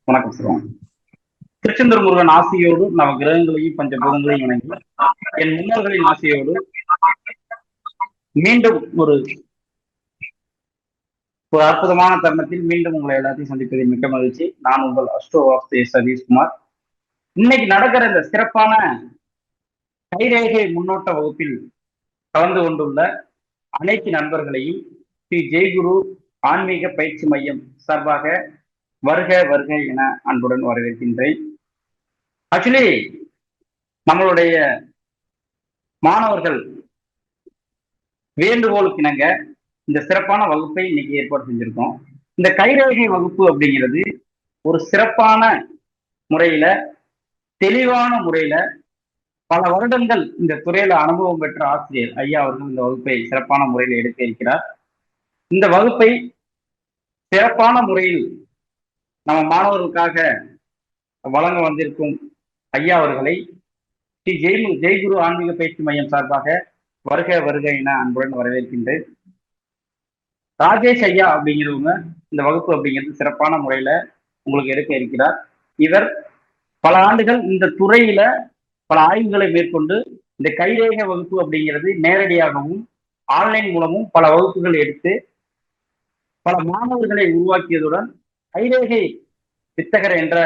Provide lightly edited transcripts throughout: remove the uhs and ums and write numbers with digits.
வணக்கம் சொல்லுவாங்க. திருச்செந்தூர் முருகன் ஆசியோடு நவ கிரகங்களையும் பஞ்சபூதங்களையும் வணங்கி என் முன்னோர்களின் ஆசையோடு மீண்டும் ஒரு ஒரு அற்புதமான தருணத்தில் மீண்டும் உங்களை எல்லாத்தையும் சந்திப்பதில் மிக்க மகிழ்ச்சி. நான் உங்கள் அஸ்ட்ரோ ஆஃப் சதீஷ்குமார். இன்னைக்கு நடக்கிற இந்த சிறப்பான கைரேகை முன்னோட்ட வகுப்பில் கலந்து கொண்டுள்ள அனைத்து நண்பர்களையும் ஸ்ரீ ஜெய்குரு ஆன்மீக பயிற்சி மையம் சார்பாக வருக வருக என அன்புடன் வரவேற்கின்றேன். ஆக்சுவலி நம்மளுடைய மாணவர்கள் வேண்டுகோளுக்கு இணங்க இந்த சிறப்பான வகுப்பை இன்னைக்கு ஏற்பாடு செஞ்சிருக்கோம். இந்த கைரேகை வகுப்பு அப்படிங்கிறது ஒரு சிறப்பான முறையில, தெளிவான முறையில பல வருடங்கள் இந்த துறையில அனுபவம் பெற்ற ஆசிரியர் ஐயா அவர்கள் இந்த வகுப்பை சிறப்பான முறையில் எடுக்க இருக்கிறார். இந்த வகுப்பை சிறப்பான முறையில் நம்ம மாணவர்களுக்காக வழங்க வந்திருக்கும் ஐயா அவர்களை ஸ்ரீ ஜெய்குரு ஆன்மீக பயிற்சி மையம் சார்பாக வருக வருக என அன்புடன் வரவேற்கின்றேன். ராஜேஷ் ஐயா அப்படிங்கிறவங்க இந்த வகுப்பு அப்படிங்கிறது சிறப்பான முறையில உங்களுக்கு எடுக்க இருக்கிறார். இவர் பல ஆண்டுகள் இந்த துறையில பல ஆய்வுகளை மேற்கொண்டு இந்த கைரேக வகுப்பு அப்படிங்கிறது நேரடியாகவும் ஆன்லைன் மூலமும் பல வகுப்புகள் எடுத்து பல மாணவர்களை உருவாக்கியதுடன் கைரேகை வித்தகர் என்ற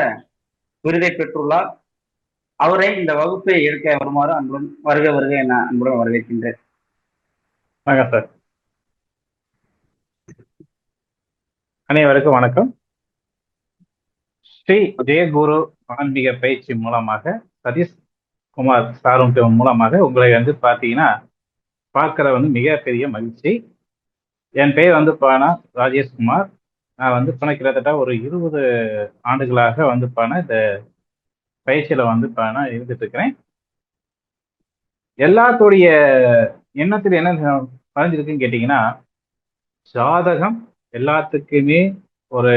விருதை பெற்றுள்ளார். அவரை இந்த வகுப்பை எடுக்க வருமாறு அன்புடன் வருக வருக என அன்புடன் வரவேற்கின்றேன். வணக்கம் சார். அனைவருக்கும் வணக்கம். ஸ்ரீ ஜெயகுரு ஆன்மீக பயிற்சி மூலமாக சதீஷ் குமார் சாரும் மூலமாக உங்களை பார்த்தீங்கன்னா பார்க்கிற மிகப்பெரிய மகிழ்ச்சி. என் பெயர் ராஜேஷ்குமார். நான் கிட்டத்தட்ட ஒரு 20 ஆண்டுகளாக இந்த பயிற்சியில இருந்துட்டு இருக்கிறேன். எல்லாத்துடைய எண்ணத்தில் என்ன பதிஞ்சிருக்குன்னு கேட்டீங்கன்னா, ஜாதகம் எல்லாத்துக்குமே ஒரு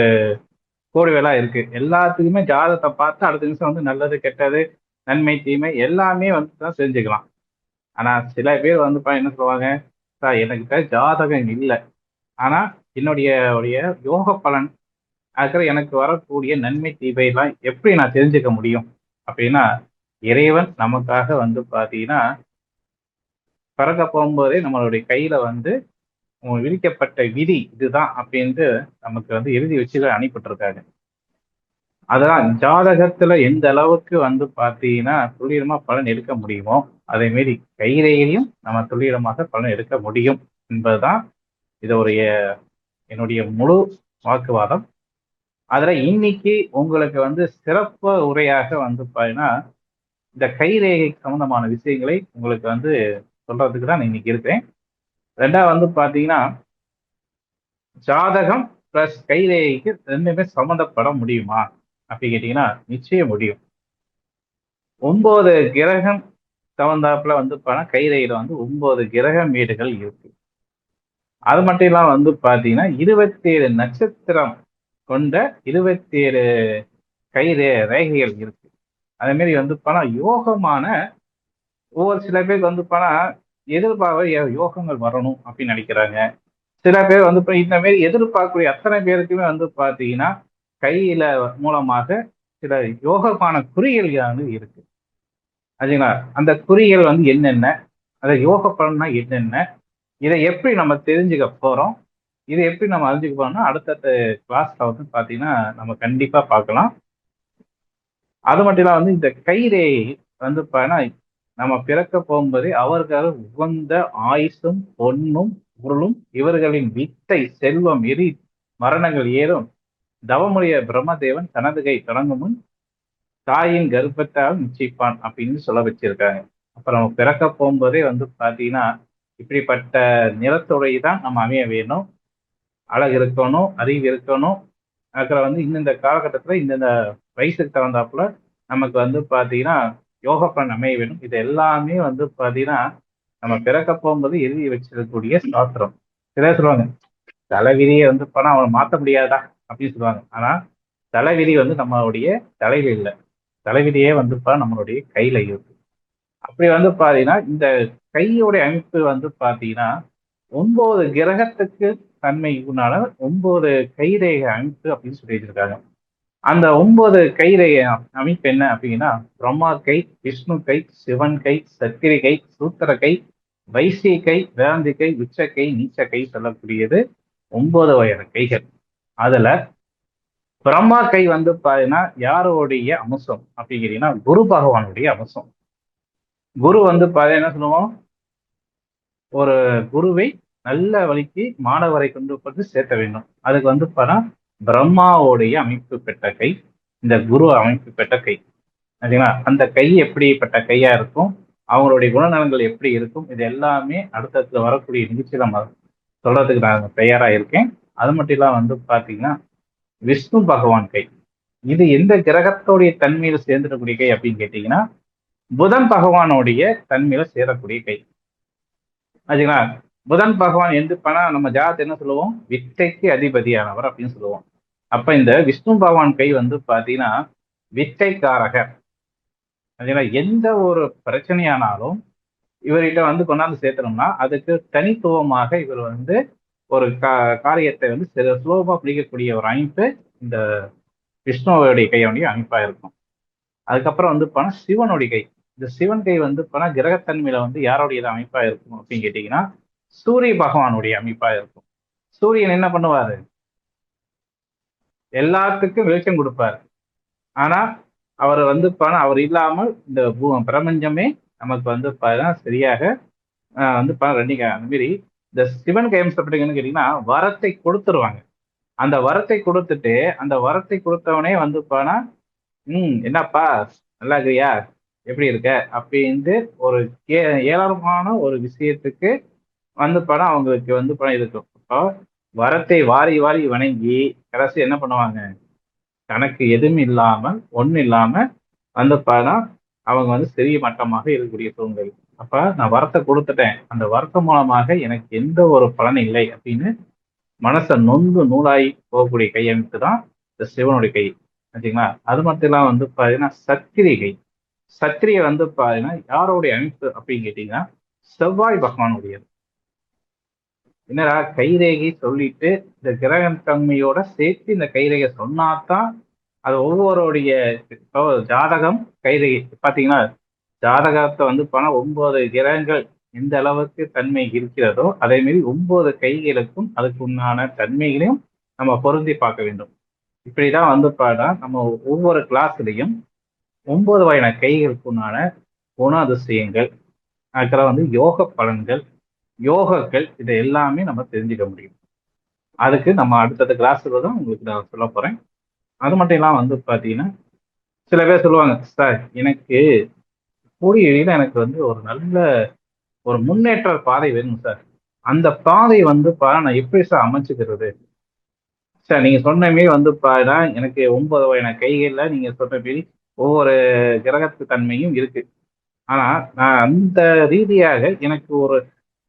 கோடி வேலை இருக்கு. எல்லாத்துக்குமே ஜாதகத்தை பார்த்து அடுத்த நிமிஷம் நல்லது கெட்டது நன்மை தீமை எல்லாமே தான் செஞ்சுக்கலாம். ஆனா சில பேர் என்ன சொல்லுவாங்க, சார் எனக்கிட்ட ஜாதகம் இல்லை, ஆனா என்னுடைய யோக பலன் அதுக்கு எனக்கு வரக்கூடிய நன்மை தீமை எல்லாம் எப்படி நான் தெரிஞ்சுக்க முடியும் அப்படின்னா, இறைவன் நமக்காக பார்த்தீங்கன்னா பிறக்க போகும்போதே நம்மளுடைய கையில விதிக்கப்பட்ட விதி இதுதான் அப்படின்ட்டு நமக்கு எழுதி வச்சு அனுப்பிட்டுருக்காங்க. அதான் ஜாதகத்துல எந்த அளவுக்கு பார்த்தீங்கன்னா துல்லியமா பலன் எடுக்க முடியுமோ அதே மாரி கைரேகையும் நம்ம துல்லியமாக பலன் எடுக்க முடியும் என்பதுதான் இதோடைய என்னுடைய முழு வாக்குவாதம். அதுல இன்னைக்கு உங்களுக்கு சிறப்பு உரையாக பார்த்தீங்கன்னா இந்த கைரேகை சம்பந்தமான விஷயங்களை உங்களுக்கு சொல்றதுக்கு தான் இன்னைக்கு இருக்கேன். ரெண்டாவது பார்த்தீங்கன்னா ஜாதகம் பிளஸ் கைரேகைக்கு ரெண்டுமே சம்மந்தப்பட முடியுமா அப்படி கேட்டீங்கன்னா நிச்சயம் முடியும். 9 கிரகம் தகுந்தாப்புல கைரேகையில 9 கிரகம் வீடுகள் இருக்கு. அது மட்டும் இல்லாம பார்த்தீங்கன்னா 27 நட்சத்திரம் கொண்ட 27 ரேகைகள் இருக்கு. அதே மாதிரி யோகமான ஒவ்வொரு சில பேருக்கு எதிர்பார்க்க யோகங்கள் வரணும் அப்படின்னு நினைக்கிறாங்க. சில பேர் இந்த மாதிரி எதிர்பார்க்கக்கூடிய அத்தனை பேருக்குமே பார்த்தீங்கன்னா கையில மூலமாக சில யோகமான குறிகள் இருக்கு. அதுங்களா அந்த குறிகள் என்னென்ன, அதை யோக பலன்னா என்னென்ன, இதை எப்படி நம்ம தெரிஞ்சுக்க போறோம், இதை எப்படி நம்ம அறிஞ்சுக்க போறோம்னா அடுத்தடுத்த கிளாஸ்ல பார்த்தீங்கன்னா நம்ம கண்டிப்பா பார்க்கலாம். அது மட்டும் இல்லாம இந்த கைரேகை பார்த்தீங்கன்னா நம்ம பிறக்க போகும்போதே அவர்கள் உகந்த ஆயுசும் பொன்னும் பொருளும் இவர்களின் வித்தை செல்வம் எரி மரணங்கள் ஏறும் தவமுடைய பிரம்மதேவன் தனது கை தொடங்கும் முன் தாயின் கர்ப்பத்தால் நிச்சயிப்பான் அப்படின்னு சொல்ல வச்சிருக்காங்க. அப்புறம் நம்ம பிறக்க போகும்போதே பார்த்தீங்கன்னா இப்படிப்பட்ட நிறத்துறை தான் நம்ம அமைய வேணும், அழகு இருக்கணும், அறிவு இருக்கணும். அப்புறம் இந்தந்த காலகட்டத்துல இந்தந்த வயசுக்கு தகுந்தாப்புல நமக்கு பார்த்தீங்கன்னா யோக பலன் அமைய வேணும். இது எல்லாமே பார்த்தீங்கன்னா நம்ம பிறக்க போகும்போது எழுதி வச்சிருக்கக்கூடிய சாஸ்திரம். சில சொல்லுவாங்க தலைவிதியை பணம் அவனை மாற்ற முடியாதா அப்படின்னு சொல்லுவாங்க. ஆனா தலைவிதி நம்மளுடைய தலையில இல்லை, தலைவிதியே நம்மளுடைய கையில இருக்கு. அப்படி பார்த்தீங்கன்னா இந்த கையோடைய அமைப்பு பார்த்தீங்கன்னா 9 கிரகத்துக்கு தன்மை உண்டான 9 கைரேகை அமைப்பு அப்படின்னு சொல்லி வச்சிருக்காங்க. அந்த 9 கைரேகை அமைப்பு என்ன அப்படின்னா, பிரம்மா கை, விஷ்ணு கை, சிவன் கை, சத்திரி கை, சூத்திர கை, வைசிய கை, வேந்தி கை, உச்ச கை, நீச்ச கை சொல்லக்கூடியது 9 வகையான கைகள். அதுல பிரம்மா கை வந்து பாத்தீங்கன்னா யாருடைய அம்சம் அப்படிங்கிறீங்கன்னா குரு பகவானுடைய அம்சம். குரு வந்து பாத்தீங்கன்னா என்ன சொல்லுவோம், ஒரு குருவை நல்ல வழிக்கு மாணவரை கொண்டு வந்து சேர்த்த வேண்டும். அதுக்கு வந்து பிரம்மாவுடைய அமைப்பு பெற்ற கை, இந்த குரு அமைப்பு பெற்ற கை. சரிங்களா? அந்த கை எப்படிப்பட்ட கையா இருக்கும், அவங்களுடைய குணநலன்கள் எப்படி இருக்கும், இது எல்லாமே அடுத்தடுத்து வரக்கூடிய நிகழ்ச்சியில நம்ம சொல்றதுக்கு நான் தயாரா இருக்கேன். அது மட்டும் இல்லாம வந்து பாத்தீங்கன்னா விஷ்ணு பகவான் கை. இது எந்த கிரகத்தோடைய தன்மையில சேர்ந்துடக்கூடிய கை அப்படின்னு கேட்டீங்கன்னா, புதன் பகவானுடைய தன்மையில சேரக்கூடிய கை. ஆச்சுங்களா? புதன் பகவான் எந்த நம்ம ஜாதகத்தை என்ன சொல்லுவோம், வித்தைக்கு அதிபதியானவர் அப்படின்னு சொல்லுவோம். அப்ப இந்த விஷ்ணு பகவான் கை வந்து பாத்தீங்கன்னா வித்தைக்காரகர். ஆச்சுங்களா? எந்த ஒரு பிரச்சனையானாலும் இவர்கிட்ட வந்து கொண்டாந்து சேர்த்தணும்னா அதுக்கு தனித்துவமாக இவர் வந்து ஒரு காரியத்தை வந்து சுலபமா பிடிக்கக்கூடிய ஒரு அமைப்பு இந்த விஷ்ணுவோடைய கையோடைய அமைப்பா இருக்கும். அதுக்கப்புறம் வந்து சிவனுடைய கை. இந்த சிவன் கை வந்து கிரகத்தன்மையில வந்து யாருடைய அமைப்பா இருக்கும் அப்படின்னு கேட்டீங்கன்னா சூரிய பகவானுடைய அமைப்பா இருக்கும். சூரியன் என்ன பண்ணுவாரு, எல்லாத்துக்கும் வெளிச்சம் கொடுப்பாரு. ஆனா அவர் வந்து அவர் இல்லாமல் இந்த பிரபஞ்சமே நமக்கு வந்து சரியாக வந்து ரெண்டிங்க அந்த மாதிரி இந்த சிவன் கையம்சப்பட்டீங்கன்னு கேட்டீங்கன்னா வரத்தை கொடுத்துருவாங்க. அந்த வரத்தை கொடுத்துட்டு அந்த வரத்தை கொடுத்தவனே வந்து என்னப்பா நல்லா இருக்கிறியா, எப்படி இருக்க அப்படின்ட்டு ஒரு ஏளனமான ஒரு விஷயத்துக்கு வந்து அவங்களுக்கு வந்து இருக்கும். இப்போ வரத்தை வாரி வாரி வணங்கி கடைசி என்ன பண்ணுவாங்க, தனக்கு எதுவும் இல்லாமல் ஒன்றும் இல்லாம வந்து அவங்க வந்து சிறிய மட்டமாக இருக்கக்கூடிய சூழ்நிலை. அப்ப நான் வரத்தை கொடுத்துட்டேன், அந்த வரத்து மூலமாக எனக்கு எந்த ஒரு பலன் இல்லை அப்படின்னு மனசை நொந்து நூலாகி போகக்கூடிய கையமைப்பு தான் இந்த சிவனுடைய கை. சரிங்களா? அது மட்டும் இல்லாம வந்து பாத்தீங்கன்னா சத்திரிய கை. சத்திரிய வந்து பாத்தீங்கன்னா யாருடைய அமைப்பு அப்படின்னு கேட்டீங்கன்னா செவ்வாய் பகவானுடையது. என்னடா கைரேகை சொல்லிட்டு இந்த கிரக தன்மையோட சேர்த்து இந்த கைரேகை சொன்னாதான் அது ஒவ்வொருடைய ஜாதகம் கைரேகை பாத்தீங்கன்னா ஜாதகத்தை வந்து 9 கிரகங்கள் எந்த அளவுக்கு தன்மை இருக்கிறதோ அதே மாதிரி 9 கைகளுக்கும் அதுக்கு உண்டான தன்மைகளையும் நம்ம பொருந்தி பார்க்க வேண்டும். இப்படிதான் வந்து நம்ம ஒவ்வொரு கிளாஸ்லையும் 9 வகையான கைகளுக்கு உண்டான குணாதிசயங்கள், அதுக்கப்புறம் வந்து யோக பலன்கள், யோகங்கள், இதை எல்லாமே நம்ம தெரிஞ்சுக்க முடியும். அதுக்கு நம்ம அடுத்தடுத்த கிளாஸ்ல தான் உங்களுக்கு நான் சொல்ல போறேன். அது மட்டும் இல்லாம வந்து பாத்தீங்கன்னா சில பேர் சொல்லுவாங்க, சார் எனக்கு கூடிய இடையில எனக்கு வந்து ஒரு நல்ல ஒரு முன்னேற்ற பாதை வேணும் சார், அந்த பாதை வந்து நான் எப்படி சார் அமைச்சுக்கிறது? சார் நீங்க சொன்ன மாரி வந்து எனக்கு 9 வகையான கைகள்ல நீங்க சொன்ன மாரி ஒவ்வொரு கிரகத்து தன்மையும் இருக்கு. ஆனா நான் அந்த ரீதியாக எனக்கு ஒரு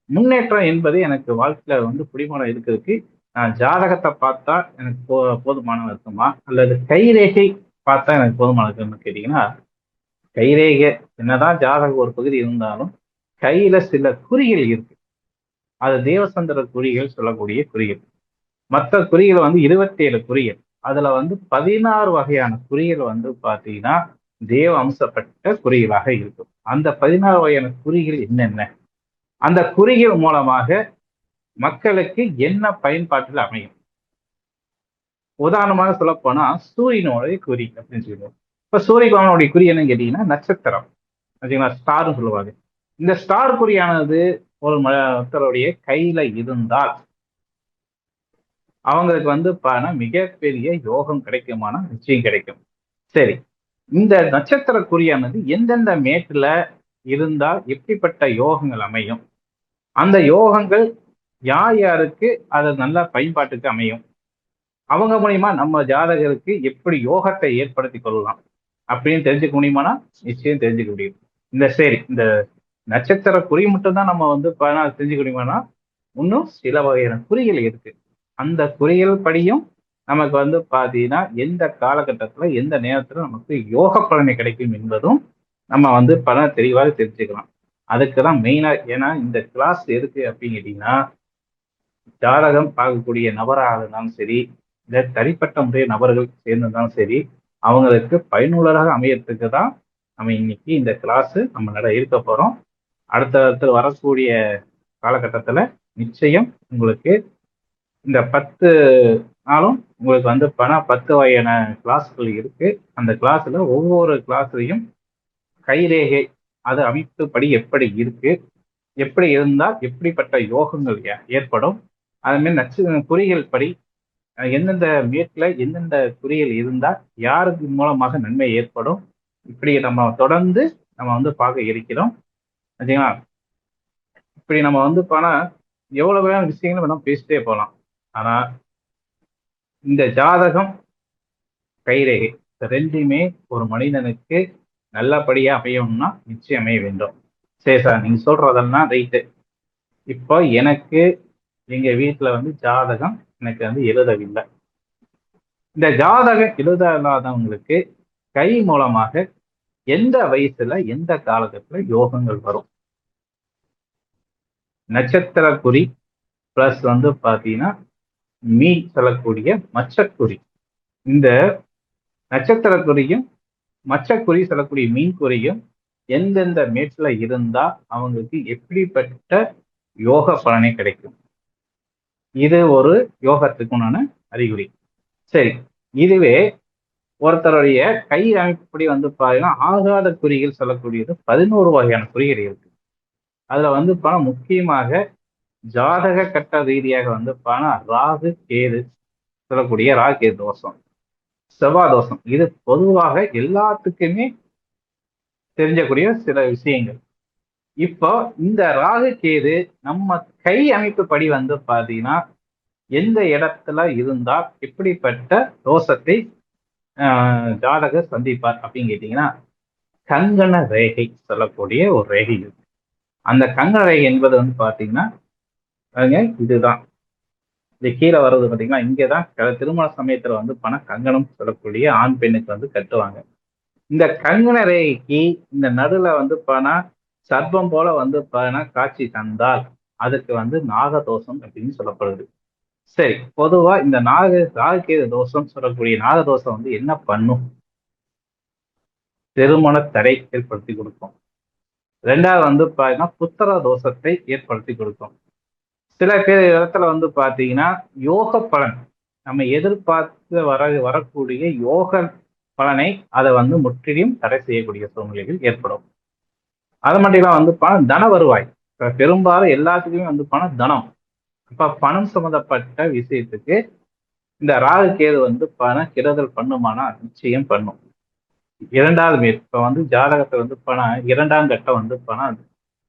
முன்னேற்றம் என்பது எனக்கு வாழ்க்கையில வந்து பிடிமானம் இருக்கிறதுக்கு நான் ஜாதகத்தை பார்த்தா எனக்கு போதுமானம் இருக்குமா, அல்லது கைரேகை பார்த்தா எனக்கு போதுமானம் இருக்குன்னு கேட்டீங்கன்னா, கைரேகை என்னதான் ஜாதகம் ஒரு பகுதி இருந்தாலும் கையில சில குறிகள் இருக்கு. அது தேவசந்திர குறிகள் சொல்லக்கூடிய குறிகள். மற்ற குறிகள் வந்து 27 குறிகள். அதுல வந்து 16 வகையான குறிகள் வந்து பாத்தீங்கன்னா தேவ அம்சப்பட்ட குறிகளாக இருக்கும். அந்த 16 வகையான குறிகள் என்னென்ன, அந்த குறிகள் மூலமாக மக்களுக்கு என்ன பயன்பாட்டில் அமையும்? உதாரணமாக சொல்ல போனா சூரியனுடைய குறி அப்படின்னு சொல்லுவோம். இப்ப சூரிய பகவானுடைய குறி என்னன்னு கேட்டீங்கன்னா நட்சத்திரம். ஸ்டார்னு சொல்லுவாங்க. இந்த ஸ்டார் குறியானது ஒரு ஒருத்தருடைய கையில இருந்தால் அவங்களுக்கு வந்து மிகப்பெரிய யோகம் கிடைக்குமான நிச்சயம் கிடைக்கும். சரி, இந்த நட்சத்திர குறியானது எந்தெந்த மேட்டுல இருந்தால் எப்படிப்பட்ட யோகங்கள் அமையும், அந்த யோகங்கள் யார் யாருக்கு அது நல்ல பயன்பாட்டுக்கு அமையும், அவங்க மூலியமா நம்ம ஜாதகருக்கு எப்படி யோகத்தை ஏற்படுத்தி கொள்ளலாம் அப்படின்னு தெரிஞ்சுக்க முடியுமானா நிச்சயம் தெரிஞ்சுக்க முடியும். இந்த நட்சத்திர குறி மட்டும் தான் நம்ம வந்து தெரிஞ்சுக்க முடியுமானா இன்னும் சில வகையான குறிகள் இருக்கு. அந்த குறிகள் படியும் நமக்கு வந்து பாத்தீங்கன்னா எந்த காலகட்டத்துல எந்த நேரத்துல நமக்கு யோக பலனை கிடைக்கும் என்பதும் நம்ம வந்து தெளிவாக தெரிஞ்சுக்கலாம். அதுக்குதான் மெயினா, ஏன்னா இந்த கிளாஸ் எதுக்கு அப்படின்னு கேட்டீங்கன்னா ஜாதகம் பார்க்கக்கூடிய நபராக இருந்தாலும் சரி, இந்த தனிப்பட்ட முறைய நபர்கள் சேர்ந்திருந்தாலும் சரி, அவங்களுக்கு பயனுள்ளதாக அமையறதுக்கு தான் நம்ம இன்னைக்கு இந்த கிளாஸ் நம்ம இருக்க போறோம். அடுத்த வரக்கூடிய காலகட்டத்துல நிச்சயம் உங்களுக்கு இந்த 10 நாளும் உங்களுக்கு வந்து 10 வகையான கிளாஸ்கள் இருக்கு. அந்த கிளாஸ்ல ஒவ்வொரு கிளாஸ்லயும் கைரேகை அது அமைப்புப்படி எப்படி இருக்கு, எப்படி இருந்தா எப்படிப்பட்ட யோகங்கள் ஏற்படும், அது மாதிரி குறிகள் படி எந்தெந்த மேட்ல எந்தெந்த குறிகள் இருந்தா யாருக்கு மூலமாக நன்மை ஏற்படும், இப்படி நம்ம தொடர்ந்து நம்ம வந்து பார்க்க இருக்கிறோம். சரிங்களா? இப்படி நம்ம வந்து எவ்வளவு விஷயங்கள் வேணாலும் பேசிட்டே போகலாம். ஆனா இந்த ஜாதகம், கைரேகை ரெண்டுமே ஒரு மனிதனுக்கு நல்லபடியா அமையணும்னா நிச்சயம் அமைய வேண்டும். சரி சார், நீங்க சொல்றதெல்லாம் ரைட்டு. இப்போ எனக்கு எங்க வீட்டுல வந்து ஜாதகம் எனக்கு வந்து எழுதவில்லை. இந்த ஜாதகம் எழுதாதவங்களுக்கு கை மூலமாக எந்த வயசுல எந்த காலகட்டத்துல யோகங்கள் வரும்? நட்சத்திர குறி பிளஸ் வந்து பாத்தீங்கன்னா மீன் சொல்லக்கூடிய மச்சக்குறி. இந்த நட்சத்திர குறியும் மச்சக்குறி சொல்லக்கூடிய மீன் குறியும் எந்தெந்த மேட்ல இருந்தா அவங்களுக்கு எப்படிப்பட்ட யோக பலனை கிடைக்கும்? இது ஒரு யோகத்துக்குண்டான அறிகுறி. சரி, இதுவே ஒருத்தருடைய கை அமைப்புப்படி வந்து பாத்தீங்கன்னா ஆகாத குறிகள் சொல்லக்கூடியது 11 வகையான குறிகள் இருக்கு. அதுல வந்து முக்கியமாக ஜாதக கட்ட ரீதியாக வந்து ராகு கேது சொல்லக்கூடிய ராகு கேது தோஷம், செவ்வாய் தோஷம், இது பொதுவாக எல்லாத்துக்குமே தெரிஞ்சக்கூடிய சில விஷயங்கள். இப்போ இந்த ராகு கேது நம்ம கை அமைப்பு படி வந்து பாத்தீங்கன்னா எந்த இடத்துல இருந்தால் எப்படிப்பட்ட தோஷத்தை ஜாதகர் சந்திப்பார் அப்படின்னு கேட்டீங்கன்னா, கங்கண ரேகை சொல்லக்கூடிய ஒரு ரேகை இருக்கு. அந்த கங்கண ரேகை என்பது வந்து பாத்தீங்கன்னா இதுதான். இது கீழே வர்றது பாத்தீங்கன்னா இங்கதான் திருமண சமயத்துல வந்து கங்கணம் சொல்லக்கூடிய ஆண் பெண்ணுக்கு வந்து கட்டுவாங்க. இந்த கங்கண ரேகைக்கு இந்த நடுல வந்து சர்ப்பம் போல வந்து காட்சி தந்தால் அதுக்கு வந்து நாகதோஷம் அப்படின்னு சொல்லப்படுது. சரி, பொதுவா இந்த ராகுகேது தோஷம் சொல்லக்கூடிய நாகதோஷம் வந்து என்ன பண்ணும்? திருமண தடை ஏற்படுத்தி கொடுக்கும். ரெண்டாவது வந்து புத்திர தோஷத்தை ஏற்படுத்தி கொடுக்கும். சில பேர் இடத்துல வந்து பாத்தீங்கன்னா யோக பலன், நம்ம எதிர்பார்த்து வரக்கூடிய யோக பலனை அதை வந்து முற்றிலும் தடை செய்யக்கூடிய சூழ்நிலைகள் ஏற்படும். அது மட்டும் இல்லாம வந்து தன வருவாய், பெரும்பாலும் எல்லாத்துக்குமே வந்து தனம். இப்ப பணம் சம்பந்தப்பட்ட விஷயத்துக்கு இந்த ராகு கேது வந்து கெடுதல் பண்ணுமானா நிச்சயம் பண்ணும். இரண்டாவது மேல் இப்ப வந்து ஜாதகத்தை வந்து இரண்டாம் கட்டம் வந்து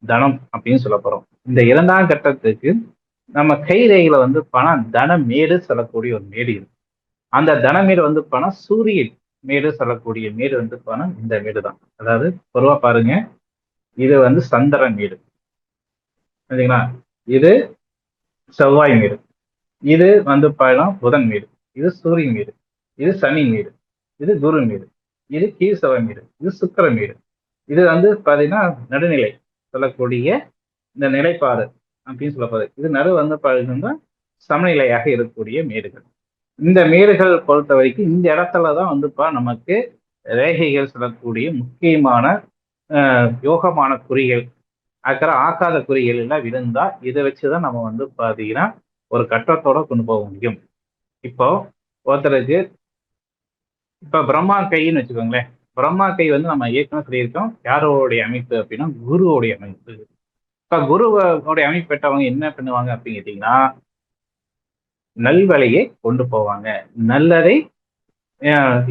தனம் அப்படின்னு சொல்ல போறோம். இந்த இரண்டாம் கட்டத்துக்கு நம்ம கைரேகையில வந்து தனமேடு சொல்லக்கூடிய ஒரு மேடு இருக்கு. அந்த தனமேடு வந்து சூரியன் மேடு சொல்லக்கூடிய மேடு வந்து இந்த மேடு தான். அதாவது பொதுவா பாருங்க, இது வந்து சந்திர மேடு, சரிங்களா? இது செவ்வாய் மேடு, இது வந்து புதன் மேடு, இது சூரியன் மேடு, இது சனி மேடு, இது குரு மேடு, இது கீழ்சவ மேடு, இது சுக்கிர மேடு. இது வந்து பாத்தீங்கன்னா நடுநிலை சொல்லக்கூடிய இந்த நிலைப்பாடு அப்படின்னு சொல்லப்படுது. இது நடு வந்து பாத்தீங்கன்னா சமநிலையாக இருக்கக்கூடிய மேடுகள். இந்த மேடுகள் பொறுத்த வரைக்கும் இந்த இடத்துலதான் வந்து நமக்கு ரேகைகள் சொல்லக்கூடிய முக்கியமான யோகமான குறிகள் ஆக்காத குறிகள் எல்லாம் விழுந்தா இதை வச்சுதான் நம்ம வந்து பாத்தீங்கன்னா ஒரு கட்டத்தோட கொண்டு போக முடியும். இப்போ ஒருத்தருக்கு இப்ப பிரம்மா கைன்னு வச்சுக்கோங்களேன். பிரம்மா கை வந்து நம்ம ஏற்கனவே சொல்லியிருக்கோம் யாரோடைய அமைப்பு அப்படின்னா குருவோடைய அமைப்பு. இப்ப குருவோடைய அமைப்பு பெற்றவங்க என்ன பண்ணுவாங்க அப்படின்னு கேட்டீங்கன்னா நல்வழியை கொண்டு போவாங்க, நல்லதை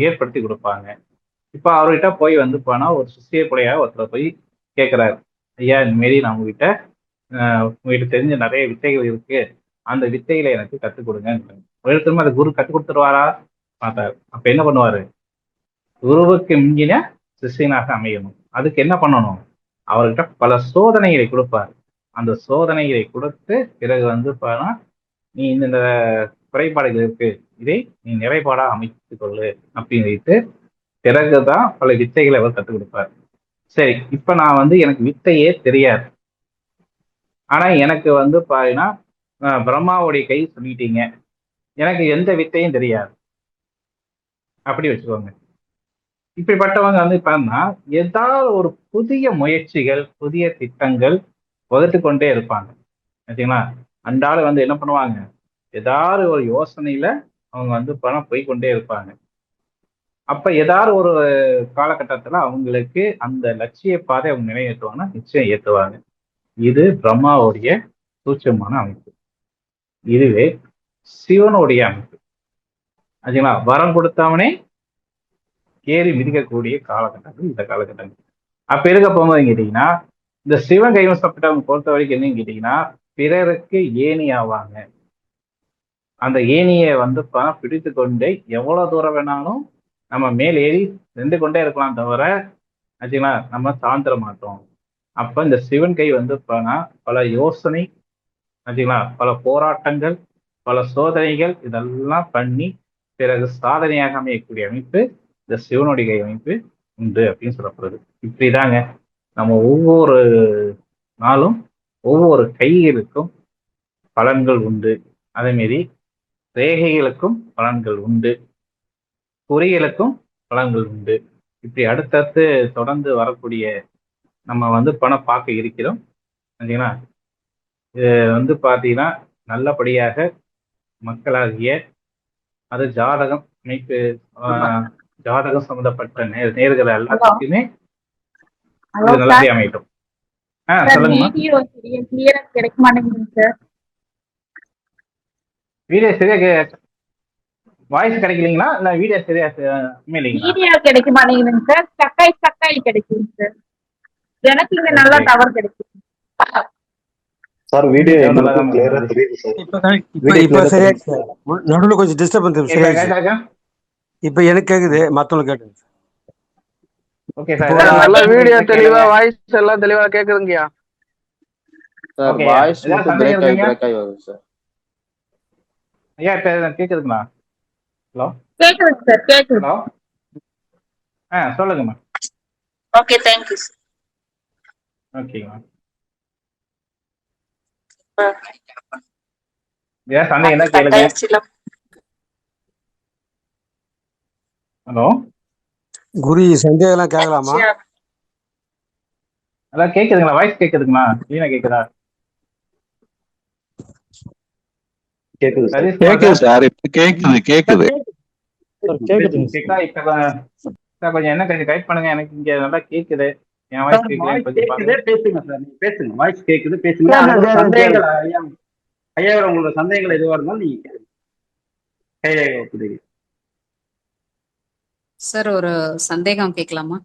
ஏற்படுத்தி கொடுப்பாங்க. இப்ப அவர்கிட்ட போய் வந்து ஒரு சிஷிய புலையா ஒருத்தர் போய் கேட்கிறாரு, ஐயா இந்த மாரி நான் உங்ககிட்ட தெரிஞ்ச நிறைய வித்தைகள் இருக்கு, அந்த வித்தைகளை எனக்கு கத்துக் கொடுங்க. திரும்ப அந்த குரு கத்துக் கொடுத்துருவாரா? பார்த்தாரு. அப்ப என்ன பண்ணுவாரு? குருவுக்கு மிஞ்சின சிஷியனாக அமையணும். அதுக்கு என்ன பண்ணணும்? அவர்கிட்ட பல சோதனைகளை கொடுப்பாரு. அந்த சோதனைகளை கொடுத்து பிறகு வந்து நீ இந்த குறைபாடுகள் இருக்கு, இதை நீ நிறைபாடா அமைத்துக் கொள்ளு அப்படின்னு வைத்து பிறகுதான் பல வித்தைகளை அவர் கற்றுக் கொடுப்பார். சரி, இப்ப நான் வந்து எனக்கு வித்தையே தெரியாது, ஆனா எனக்கு வந்து பாத்தீங்கன்னா பிரம்மாவுடைய கை சொல்லிட்டீங்க, எனக்கு எந்த வித்தையும் தெரியாது, அப்படி வச்சுக்கோங்க. இப்படிப்பட்டவங்க வந்து இப்பன்னா ஏதாவது ஒரு புதிய முயற்சிகள், புதிய திட்டங்கள் வகுத்து கொண்டே இருப்பாங்க. சரிங்களா? அன்றாட வந்து என்ன பண்ணுவாங்க, ஏதாவது ஒரு யோசனையில அவங்க வந்து பணம் போய்க்கொண்டே இருப்பாங்க. அப்ப ஏதாவது ஒரு காலகட்டத்துல அவங்களுக்கு அந்த லட்சிய பாதை அவங்க நிறைவேற்றுவாங்கன்னா நிச்சயம் ஏத்துவாங்க. இது பிரம்மாவுடைய சூட்சமான அமைப்பு. இதுவே சிவனுடைய அமைப்பு. சரிங்களா? வரம் கொடுத்தவனே ஏறி மிதிக்கக்கூடிய காலகட்டங்கள் இந்த காலகட்டங்கள். அப்ப இருக்க போகும்போது கேட்டீங்கன்னா, இந்த சிவன் கைவசப்பட்டவங்க பொறுத்த வரைக்கும் என்னன்னு கேட்டீங்கன்னா, பிறருக்கு ஏணி ஆவாங்க. அந்த ஏணியை வந்து பணம் பிடித்து கொண்டு எவ்வளவு தூரம் வேணாலும் நம்ம மேல் ஏறி நின்று கொண்டே இருக்கலாம் தவிர, ஆச்சுங்களா, நம்ம தாழ்ந்துட மாட்டோம். அப்ப இந்த சிவன் கை வந்து பல யோசனை, ஆச்சுங்களா, பல போராட்டங்கள், பல சோதனைகள் இதெல்லாம் பண்ணி பிறகு சாதனையாக அமையக்கூடிய அமைப்பு இந்த சிவனுடைய கை அமைப்பு உண்டு அப்படின்னு சொல்லப்படுது. இப்படிதாங்க நம்ம ஒவ்வொரு நாளும் ஒவ்வொரு கைகளுக்கும் பலன்கள் உண்டு. அதே மாரி ரேகைகளுக்கும் பலன்கள் உண்டு, குறிகளுக்கும் பலன்கள் உண்டு. இப்படி அடுத்தடுத்து தொடர்ந்து வரக்கூடிய நம்ம வந்து பணம் பார்க்க இருக்கிறோம். சரிங்களா? இது வந்து பார்த்தீங்கன்னா நல்லபடியாக மக்களாகிய அது ஜாதகம் அமைப்பு, ஜாதகம் சம்பந்தப்பட்ட நேர்கள் எல்லாத்துக்குமே ஹலோ இது சார். நல்லபடியா அமையட்டும். சார் சொல்லுங்கம்மா. வீடியோ கிளியரா கிடைக்க மாட்டேங்குது சார். வீடியோ சரியா வாய்ஸ் கிடைக்கலீங்களா இல்ல வீடியோ சரியா இல்லைங்களா? வீடியோ கிடைக்க மாட்டேங்குதுங்க சார். ஸ்டக்காய் கிடைக்குங்க சார். எனக்கு இங்க நல்லா ஓகே. டவர் கிடைக்குது. சார் வீடியோ வீடியோ எங்களுக்கு நல்லாதான் கிளியரா வருது. தெரியுது சார். இப்ப வீடியோ இப்ப கிளியரா சரியா தெரியுது சார். நடுவுல கொஞ்சம் டிஸ்டர்பன்ஸ் இப்ப சரியாயிடுச்சு. கரெக்டா இருக்கா? இப்ப எனக்கு கேக்குது, மத்தவங்களுக்கு கேட்டுது. ஓகே இப்போ சார். நல்ல வீடியோ கேளுங்க. தெளிவா வாய்ஸ் எல்லாம் தெளிவா கேக்குதுங்கய்யா. Sir okay. வாய்ஸ் ஏதாவது மட்டும் சந்தேகம் இருக்குங்க? பிரேக் ஆகி வருது சார். ஐயா கேக்குதுங்களா? ஹலோ கேக்குதுங்க சார், கேக்குது. ஹலோ சொல்லுங்கம்மா. Okay, thank you sir. ஓகேங்கம்மா. ஏதாவது சந்தேகம் என்ன கேளுங்க. ஹலோ குரு சந்தேகம் எல்லாம் கேட்கலாமா? அதான் கேக்குதுங்களா? வாய்ஸ் கேக்குதுங்களா? கிளீனா கேக்குதா? கேக்குது சார். சதீஷ் கேக்குது சார், இப்ப கேக்குது கேக்குது. கேக்குதா? இப்ப கொஞ்சம் என்ன கொஞ்சம் கைட் பண்ணுங்க. எனக்கு இங்க நல்லா கேக்குது. என் வாய்ஸ் கேக்குது வாய்ஸ் கொஞ்சம் கேக்குது, பாருங்க. பேசுங்க சார். நீங்க பேசுங்க. வாய்ஸ் கேக்குது, பேசுங்க. சரி, உங்களோட சரி, சந்தேகங்கள் ஐயா உங்களோட சந்தேகங்கள் எதுவா இருந்தாலும் நீங்க கேளுங்க. கைரேகை வகுப்பு. சார் ஒரு சந்தேகம் கேட்கலாமா?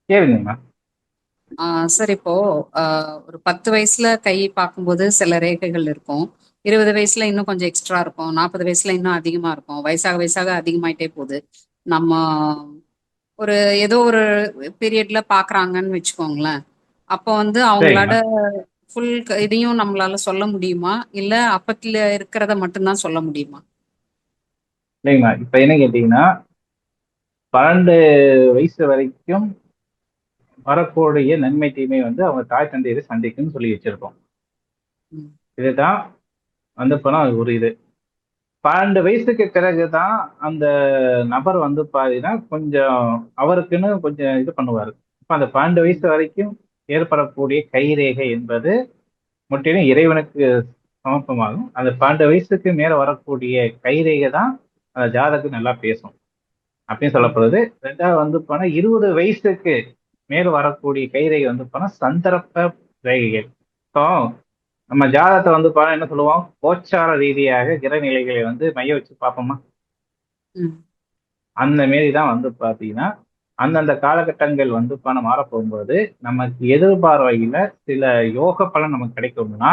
கேளுங்கம்மா. சார் இப்போ ஒரு 10 வயசுல கை பார்க்கும்போது சில ரேகைகள் இருக்கும். 20 வயசுல இன்னும் கொஞ்சம் எக்ஸ்ட்ரா இருக்கும். 40 வயசுல இன்னும் அதிகமா இருக்கும். வயசாக அதிகமாயிட்டே போகுது. நம்ம ஒரு ஏதோ ஒரு பீரியட்ல பாக்குறாங்கன்னு வச்சுக்கோங்களேன். அப்போ வந்து அவங்களோட ஃபுல் இதையும் நம்மளால சொல்ல முடியுமா? இல்ல அப்பத்துல இருக்கிறத மட்டும்தான் சொல்ல முடியுமா? இல்லைங்கம்மா, இப்ப என்ன கேட்டீங்கன்னா 12 வயசு வரைக்கும் வரக்கூடிய நன்மை தீமை வந்து அவங்க தாய் தந்தையரை சந்திக்கும்னு சொல்லி வச்சிருக்கோம். இதுதான் வந்து பணம் ஒரு இது 12 வயசுக்கு பிறகுதான் அந்த நபர் வந்து பாத்தீங்கன்னா கொஞ்சம் அவருக்குன்னு கொஞ்சம் இது பண்ணுவாரு. இப்ப அந்த 12 வயசு வரைக்கும் ஏற்படக்கூடிய கைரேகை என்பது முற்றிலும் இறைவனுக்கு சமர்ப்பமாகும். அந்த 12 வயசுக்கு மேல வரக்கூடிய கைரேகை தான் அந்த ஜாதகம் நல்லா பேசும் அப்படின்னு சொல்லப்படுது. ரெண்டாவது வந்து போனா 20 வயசுக்கு மேல் வரக்கூடிய கைரேகை வந்து போனா சந்தர்ப்ப ரேகைகள். இப்போ நம்ம ஜாதகத்தை வந்து பாத்தா என்ன சொல்லுவோம், கோச்சார ரீதியாக கிரகநிலைகளை வந்து மைய வச்சு பார்ப்போமா? அந்த மாரிதான் வந்து பாத்தீங்கன்னா அந்தந்த காலகட்டங்கள் வந்து பணம் மாறப்போகும்போது நமக்கு எதிர்பார்வையில சில யோக பலன் நமக்கு கிடைக்கும்னா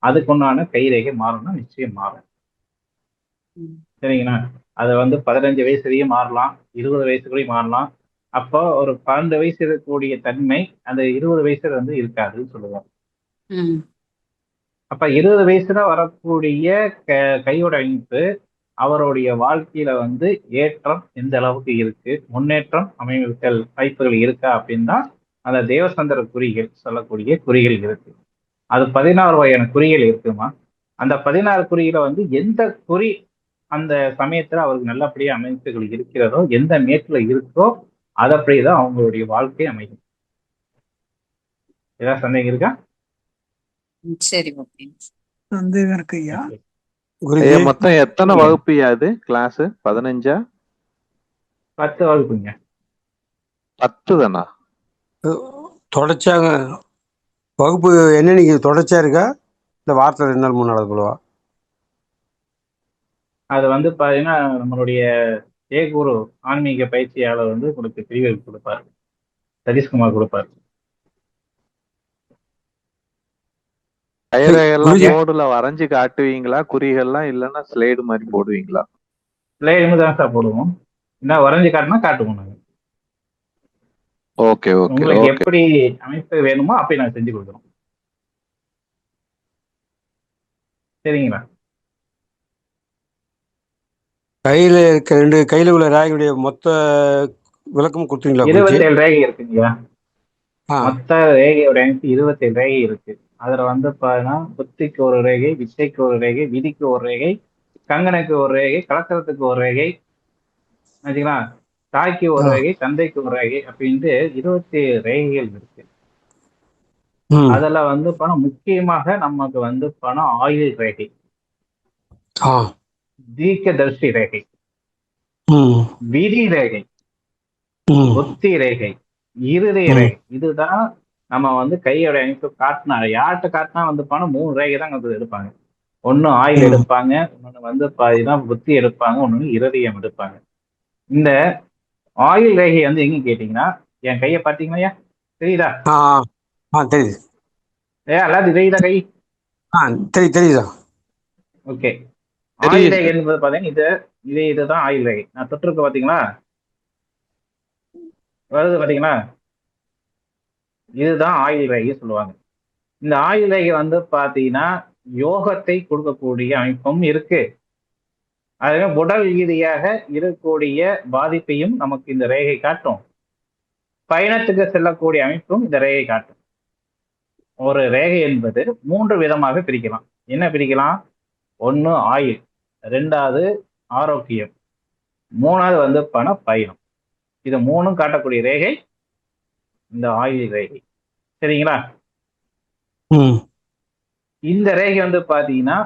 அதுக்குண்டான கைரேகை மாறணும்னா நிச்சயம் மாறும். சரிங்களா? அது வந்து 15 வயசுலயும் மாறலாம், 20 வயசுக்குள்ளேயும் மாறலாம். அப்போ ஒரு 12 வயசு இருக்கக்கூடிய தன்மை அந்த 20 வயசுல வந்து இருக்காதுன்னு சொல்லுவோம். அப்ப 20 வயசுல வரக்கூடிய கையோட அமைப்பு அவருடைய வாழ்க்கையில வந்து ஏற்றம் எந்த அளவுக்கு இருக்கு, முன்னேற்றம் அமைவுகள் வாய்ப்புகள் இருக்கா அப்படின்னு தான் அந்த தேவசந்திர குறிகள் சொல்லக்கூடிய குறிகள் இருக்கு. அது 16 வகையான குறிகள் இருக்குமா. அந்த 16 குறிகளை வந்து எந்த குறி அந்த சமயத்துல அவருக்கு நல்லபடியா அமைப்புகள் இருக்கிறதோ, எந்த மேட்ல இருக்கோ அது அப்படிதான் அவங்களுடைய வாழ்க்கை அமையும். ஏதாவது சந்தேகம் இருக்கா? சரி, ஓகே. சந்தேகம் இருக்கு ஐயா. Okay. குருஜி ஐயா மொத்தம் எத்தனை வகுப்புயா அது கிளாஸ்? 15 10 வகுப்புங்க. 10 தானா? தொடர்ச்சியாக வகுப்பு என்ன நீங்க தொடர்ச்சியா இருக்கா இந்த வாரத்தில் 2 நாள் 3 நாள் போலவா? அது வந்து பாத்தீங்கன்னா நம்மளுடைய ஏகுரு ஆன்மீக பயிற்சியாளர் வந்து உங்களுக்கு பிரிவு கொடுப்பார், சதீஷ்குமார் கொடுப்பார். கைரேகையெல்லாம் குருஜி போர்டுல வரைஞ்சு காட்டுவீங்களா? குறிகள்லாம் இல்லைன்னா ஸ்லைடு மாதிரி போடுவீங்களா? பிள்ளைங்க தான் சார் போடுவோம். என்ன வரைஞ்சு காட்டினா காட்டுவோம் நாங்க. ஓகே ஓகே உங்களுக்கு ஓகே. எப்படி அமைப்பு வேணுமோ அப்படி நாங்க செஞ்சு கொடுக்குறோம். சரிங்களா? கையில இருக்க 2 கையில உள்ள ராகியுடைய மொத்த விளக்கம் கொடுத்தீங்களா குருஜி? 27 ரேகை இருக்குங்கய்யா. ஆ மொத்த ரேகையோட அமைப்பு 27 ரேகை இருக்கு. அதுல வந்து பாத்தீங்கன்னா புத்திக்கு ஒரு ரேகை, வித்தைக்கு ஒரு ரேகை, விதிக்கு ஒரு ரேகை, கங்கனுக்கு ஒரு ரேகை, கலக்கரத்துக்கு ஒரு ரேகை, ஆச்சுங்களா, தாய்க்கு ஒரு ஆ ரேகை, தந்தைக்கு ஒரு ரேகை அப்படின்ட்டு 27 ரேகைகள் இருக்கு. ம் அதுல வந்து பணம் முக்கியமாக நமக்கு வந்து பணம் ஆயுள் ரேகை, ஆ தீர்க்கதர்சி ரேகை, ம் விதி ரேகை, ம் புத்தி ரேகை, இருதய ம் ரேகை. இதுதான் நம்ம வந்து கையோட அமைப்பு காட்டினா யார்கிட்ட காட்டினா வந்து பணம் 3 ரேகை தான் வந்து எடுப்பாங்க. ஒண்ணு ஆயுள் ம் எடுப்பாங்க, இன்னொன்னு வந்து பாத்தீங்கன்னா புத்தி எடுப்பாங்க, ஒண்ணு இருதயம் எடுப்பாங்க. இந்த ஆயுள் ரேகை வந்து எங்க கேட்டீங்கன்னா, என் கையை பாத்தீங்களா ஐயா? தெரியுதா? ஆ ஆ தெரியுது. எல்லாத்தையும் தெரியுதா கை? ஆ தெரியுதா? ஓகே. தெரியுது ஆயுள் ரேகை சார். என்பது பாத்தீங்கன்னா இதுதான் ஆயுள் ரேகை. நான் தொட்டிருக்க பாத்தீங்களா? வருது பாத்தீங்களா? இதுதான் ஆயுள் ரேகை சொல்லுவாங்க. இந்த ஆயுள் ரேகை வந்து பாத்தீங்கன்னா யோகத்தை கொடுக்கக்கூடிய அமைப்பும் இருக்கு. அதே உடல் ரீதியாக இருக்கக்கூடிய பாதிப்பையும் நமக்கு இந்த ரேகை காட்டும். பயணத்துக்கு செல்லக்கூடிய அமைப்பும் இந்த ரேகை காட்டும். ஒரு ரேகை என்பது 3 விதமாக பிரிக்கலாம். என்ன பிரிக்கலாம்? ஒண்ணு ஆயுள், 2வது ஆரோக்கியம், 3வது வந்து பயணம். இது 3ம் காட்டக்கூடிய ரேகை இந்த ஆயுள் ரேகை. சரிங்களா? ம் இந்த ரேகை வந்து பாத்தீங்கன்னா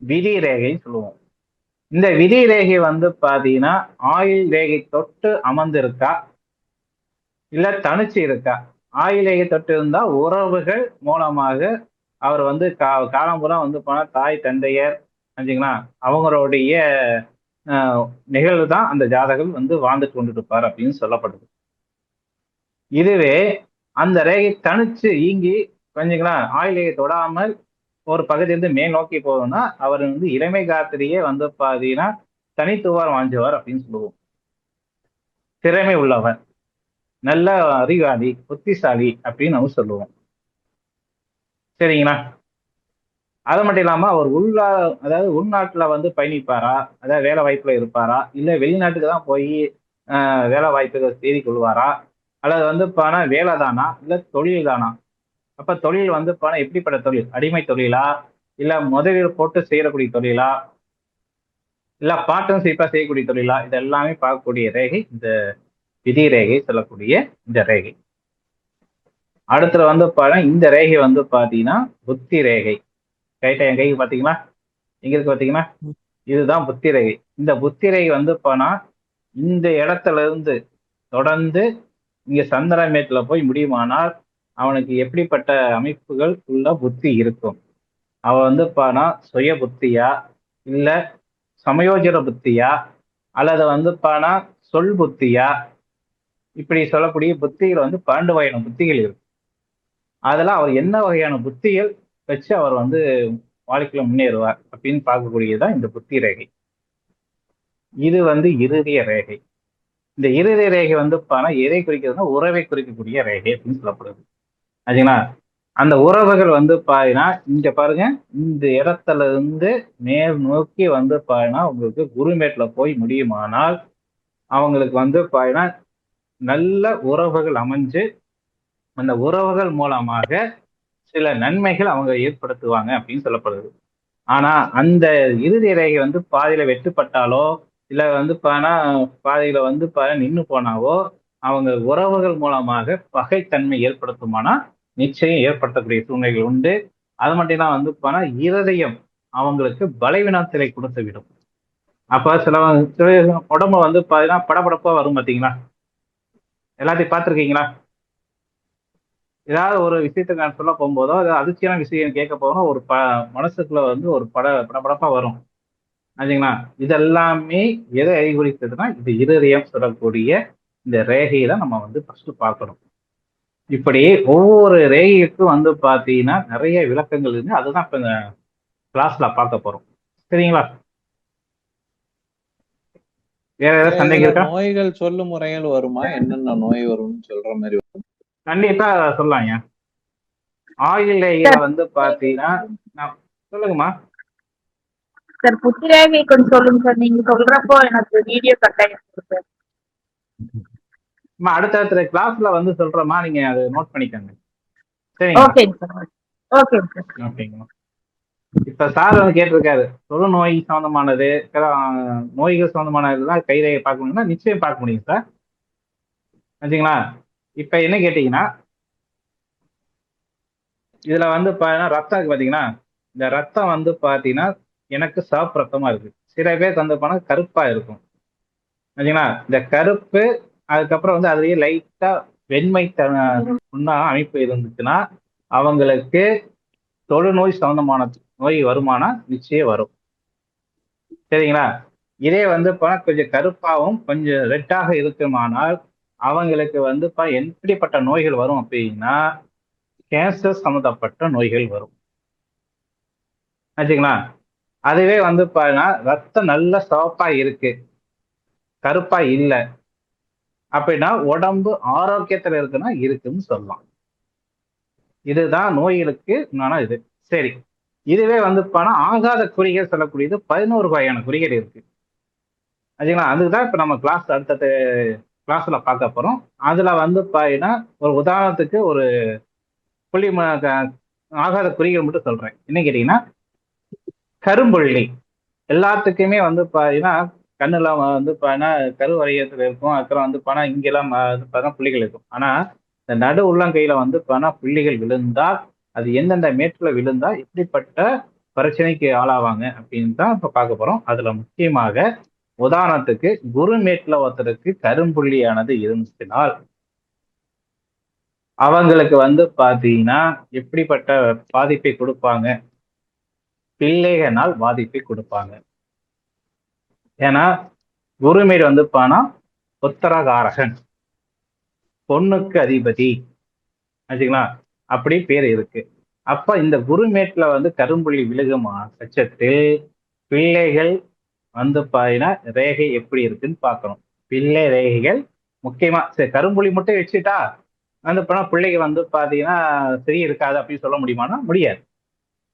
விதி ரேகைன்னு சொல்லுவோம். இந்த விதி ரேகை வந்து பாத்தீங்கன்னா ஆயுள் ரேகை தொட்டு அமர்ந்து இருக்கா இல்ல தனிச்சு இருக்கா? ஆயுள் ரேகை தொட்டு இருந்தா உறவுகள் மூலமாக அவர் வந்து காலம்புறம் வந்து போனா தாய் தந்தையர் ஆச்சுங்களா அவங்களுடைய நிகழ்வு தான் அந்த ஜாதகம் வந்து வாழ்ந்துட்டு கொண்டு இருப்பார் அப்படின்னு சொல்லப்படுது. இதுவே அந்த ரேகை தனிச்சு ஈங்கி கொஞ்சங்களா ஆயுள் ரேகை தொடாமல் ஒரு பகுதியிலிருந்து மேல் நோக்கி போகணும்னா அவர் வந்து இளமை காத்திலேயே வந்து பாத்தீங்கன்னா தனித்துவார் வாஞ்சவர் அப்படின்னு சொல்லுவோம். திறமை உள்ளவர், நல்ல அறிவாளி, புத்திசாலி அப்படின்னு நம்ம சொல்லுவோம். சரிங்களா? அது மட்டும் இல்லாம அவர் அதாவது உள்நாட்டுல வந்து பயணிப்பாரா, அதாவது வேலை வாய்ப்புல இருப்பாரா, இல்ல வெளிநாட்டுக்கு தான் போய் வேலை வாய்ப்புகள் தேடி கொள்வாரா, அல்லது வந்து வேலை தானா இல்ல தொழில் தானா? அப்ப தொழில் வந்து எப்படிப்பட்ட தொழில்? அடிமை தொழிலா, இல்ல முதலீடு போட்டு செய்யக்கூடிய தொழிலா, இல்ல பார்ட்னர்ஷிப்பா செய்யக்கூடிய தொழிலா? இது எல்லாமே பார்க்கக்கூடிய ரேகை இந்த விதி ரேகை சொல்லக்கூடிய இந்த ரேகை. அடுத்துல வந்து இந்த ரேகை வந்து பாத்தீங்கன்னா புத்தி ரேகை. கைட்டா என் கைக்கு பாத்தீங்களா? எங்க இருக்கு பாத்தீங்கன்னா? இதுதான் புத்தி ரேகை. இந்த புத்தி ரேகை வந்து இந்த இடத்துல இருந்து தொடர்ந்து இங்க சந்திரமேட்ல போய் முடியுமானால் அவனுக்கு எப்படிப்பட்ட அமைப்புகள் உள்ள புத்தி இருக்கும்? அவன் வந்து சுய புத்தியா, இல்ல சமயோஜன புத்தியா, அல்லது வந்து சொல் புத்தியா, இப்படி சொல்லக்கூடிய புத்திகள் வந்து 12 வகையான புத்திகள் இருக்கு. அதெல்லாம் அவர் என்ன வகையான புத்திகள் வச்சு அவர் வந்து வாழ்க்கையில முன்னேறுவார் அப்படின்னு பார்க்கக்கூடியதுதான் இந்த புத்தி ரேகை. இது வந்து இருதய ரேகை. இந்த இருதய ரேகை வந்து எதை குறிக்கிறதுனா உறவை குறிக்கக்கூடிய ரேகை அப்படின்னு சொல்லப்படுது. ஆச்சுங்களா? அந்த உறவுகள் வந்து இங்க பாருங்க, இந்த இடத்துல இருந்து மேல் நோக்கி வந்து உங்களுக்கு குருமேட்ல போய் முடியுமானால் அவங்களுக்கு வந்து நல்ல உறவுகள் அமைஞ்சு அந்த உறவுகள் மூலமாக சில நன்மைகள் அவங்க ஏற்படுத்துவாங்க அப்படின்னு சொல்லப்படுது. ஆனா அந்த இறுதி ரேகை வந்து பாதியில வெட்டுப்பட்டாலோ இல்ல வந்து பாதியில வந்து நின்னு போனாவோ அவங்க உறவுகள் மூலமாக பகைத்தன்மை ஏற்படுத்துமானா நிச்சயம் ஏற்படுத்தக்கூடிய சூழ்நிலைகள் உண்டு. அது மட்டும் தான் வந்து இருதயம் அவங்களுக்கு பலவீனத்திலே கொடுத்து விடும். அப்ப சில உடம்பு வந்து படபடப்பா வரும் பாத்தீங்களா? எல்லாத்தையும் பார்த்துருக்கீங்களா? ஏதாவது ஒரு விஷயத்துக்கு நான் சொல்ல போகும்போதோ அதிர்ச்சியான விஷயம் கேட்க போகணும் ஒரு மனசுக்குள்ள வந்து ஒரு படபடப்பா வரும். ஆச்சுங்களா? இதெல்லாமே எதை அறிகுறித்ததுன்னா இது இருதயம் சொல்லக்கூடிய இந்த ரேகையை தான் நம்ம வந்து ஃபர்ஸ்ட் பார்க்கணும். இப்படி ஒவ்வொரு ரேகைக்கும் வந்து பாத்தீங்கன்னா நிறைய விளக்கங்கள் இருக்கு. அதுதான் இப்ப இந்த கிளாஸ்ல பார்க்க போறோம். சரிங்களா? வேற ஏதாவது சந்தேகம் இருக்கா? நோய்கள் சொல்லும் முறைகள் வருமா? என்னென்ன நோய் வரும்னு சொல்ற மாதிரி வரும்? கண்டிப்பா சொல்லலாங்க. ஆயில் ரேகையில வந்து பாத்தீங்கன்னா சொல்லுங்கம்மா. சார் புத்திரேகை கொஞ்சம் சொல்லுங்க சார். நீங்க சொல்றப்போ எனக்கு வீடியோ கட் ஆயிருக்கு சார். அடுத்த கிளாஸ்ல வந்து சொல்றோமா, நீங்க அதை நோட் பண்ணிக்கோங்க. சரிங்களா? ஓகேங்க சார். ஓகேங்க சார். ஓகேங்களா? இப்ப சார் வந்து கேட்டிருக்காரு தொழுநோய் சம்பந்தமானது நோய்கள் சம்பந்தமானதுதான் கைரேகை பார்க்கணும்னா நிச்சயம் பார்க்க முடியும் சார். சரிங்களா? இப்ப என்ன கேட்டீங்கன்னா இதுல வந்து ரத்தம் இருக்கு பாத்தீங்கன்னா, இந்த ரத்தம் வந்து பாத்தீங்கன்னா எனக்கு சிவப்பு ரத்தமா இருக்கு. சில பேருக்கு வந்து கருப்பா இருக்கும். சரிங்களா? இந்த கருப்பு அதுக்கப்புறம் வந்து அதுலயே லைட்டா வெண்மை அமைப்பு இருந்துச்சுன்னா அவங்களுக்கு தொழுநோய் சம்பந்தமான நோய் வருமானா நிச்சயம் வரும். சரிங்களா? இதே வந்து கொஞ்சம் கருப்பாகவும் கொஞ்சம் ரெட்டாக இருக்குமானால் அவங்களுக்கு வந்து எப்படிப்பட்ட நோய்கள் வரும் அப்படின்னா கேன்சர் சம்மந்தப்பட்ட நோய்கள் வரும். ஆச்சுங்களா? அதுவே வந்து ரத்தம் நல்ல சிவப்பா இருக்கு, கருப்பா இல்லை அப்படின்னா உடம்பு ஆரோக்கியத்துல இருக்குன்னா இருக்குன்னு சொல்லலாம். இதுதான் நோய்களுக்கு இது. சரி, இதுவே வந்து ஆகாத குறிகள் சொல்லக்கூடியது 11 வகையான குறிகள் இருக்கு. சரிங்களா? அதுதான் இப்ப நம்ம கிளாஸ் அடுத்த கிளாஸ்ல பார்க்க போறோம். அதுல வந்து ஒரு உதாரணத்துக்கு ஒரு புள்ளி ஆகாத குறிகள் மட்டும் சொல்றேன். என்ன கேட்டீங்கன்னா கரும்புள்ளி எல்லாத்துக்குமே வந்து கண்ணுல வந்து கருவறையத்துல இருக்கும். அப்புறம் வந்து இங்கெல்லாம் புள்ளிகள் இருக்கும். ஆனா இந்த நடு உள்ளங்கையில வந்து புள்ளிகள் விழுந்தால் அது எந்தெந்த மேட்டுல விழுந்தா இப்படிப்பட்ட பிரச்சனைக்கு ஆளாவாங்க அப்படின்னு தான் இப்ப பார்க்க போறோம். அதுல முக்கியமாக உதாரணத்துக்கு குருமேட்ல ஒருத்தருக்கு கரும்புள்ளியானது இருந்துச்சுனால் அவங்களுக்கு வந்து பாத்தீங்கன்னா எப்படிப்பட்ட பாதிப்பை கொடுப்பாங்க? பிள்ளைகளால் பாதிப்பை கொடுப்பாங்க. ஏன்னா குருமேடு வந்து உத்தரகாரகன், பொண்ணுக்கு அதிபதி. ஆச்சுங்களா? அப்படி பேர் இருக்கு. அப்ப இந்த குருமேட்ல வந்து கரும்புள்ளி விழுகுமா பட்சத்தில் பிள்ளைகள் வந்து ரேகை எப்படி இருக்குன்னு பார்க்கணும். பிள்ளை ரேகைகள் முக்கியமா கரும்புள்ளி மட்டும் வச்சுட்டா வந்து பிள்ளைங்க வந்து பாத்தீங்கன்னா சரி இருக்காது அப்படின்னு சொல்ல முடியுமானா முடியாது.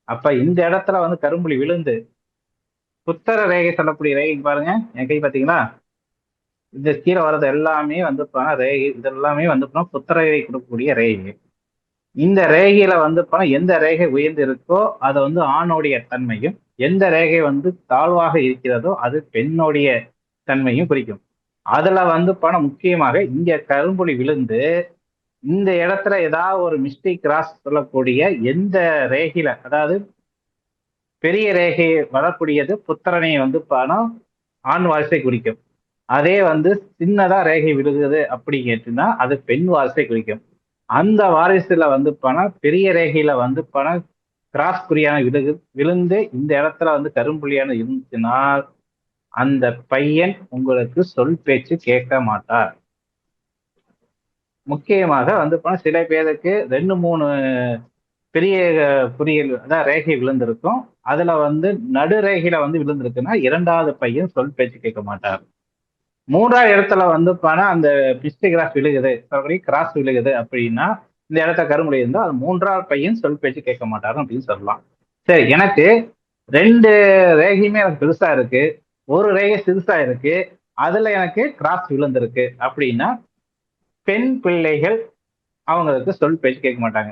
அப்ப இந்த இடத்துல வந்து கரும்புள்ளி விழுந்து புத்தர ரேகை சொல்லக்கூடிய ரேகை பாருங்க, என் கை பாத்தீங்களா? இந்த கீழே வர்றது எல்லாமே வந்து ரேகை, இதெல்லாமே வந்து புத்தர ரேகை கொடுக்கக்கூடிய ரேகை. இந்த ரேகையில வந்து எந்த ரேகை உயர்ந்து இருக்கோ அதை வந்து ஆணுடைய தன்மையும், எந்த ரேகை வந்து தாழ்வாக இருக்கிறதோ அது பெண்ணுடைய தன்மையும் குறிக்கும். அதுல வந்து முக்கியமாக இங்க கரும்புள்ளி விழுந்து இந்த இடத்துல ஏதாவது ஒரு மிஸ்டேக் கிராஸ் சொல்லக்கூடிய எந்த ரேகையில, அதாவது பெரிய ரேகை வரக்கூடியது புத்திரனை வந்து ஆண் வாரிசை குறிக்கும். அதே வந்து சின்னதா ரேகை விழுகுது அப்படி கேட்டுன்னா அது பெண் வாரிசை குறிக்கும். அந்த வாரிசுல வந்து பெரிய ரேகையில வந்து கிராஸ் குறியான விழுந்து இந்த இடத்துல வந்து கரும்புள்ளியான இருந்துச்சுன்னா அந்த பையன் உங்களுக்கு சொல் பேச்சு கேட்க மாட்டார். முக்கியமாக வந்து சில பேருக்கு 2-3 பெரிய குறிகள் அதான் ரேகை விழுந்திருக்கும். அதுல வந்து நடு ரேகையில வந்து விழுந்திருக்குன்னா 2வது பையன் சொல் பேச்சு கேட்க மாட்டார். 3வது இடத்துல வந்து அந்த பிஸ்டி கிராஸ் விழுகுது, கிராஸ் விழுகுது அப்படின்னா இந்த இடத்த கரும்புள்ளி இருந்தால் அது 3வது பையன் சொல் பேச்சு கேட்க மாட்டாரு அப்படின்னு சொல்லலாம். சரி, எனக்கு 2 ரேகையுமே எனக்கு பெருசா இருக்கு, ஒரு ரேகை சிறுசா இருக்கு, அதுல எனக்கு கிராஸ் விழுந்திருக்கு அப்படின்னா பெண் பிள்ளைகள் அவங்களுக்கு சொல் பேச்சு கேட்க மாட்டாங்க.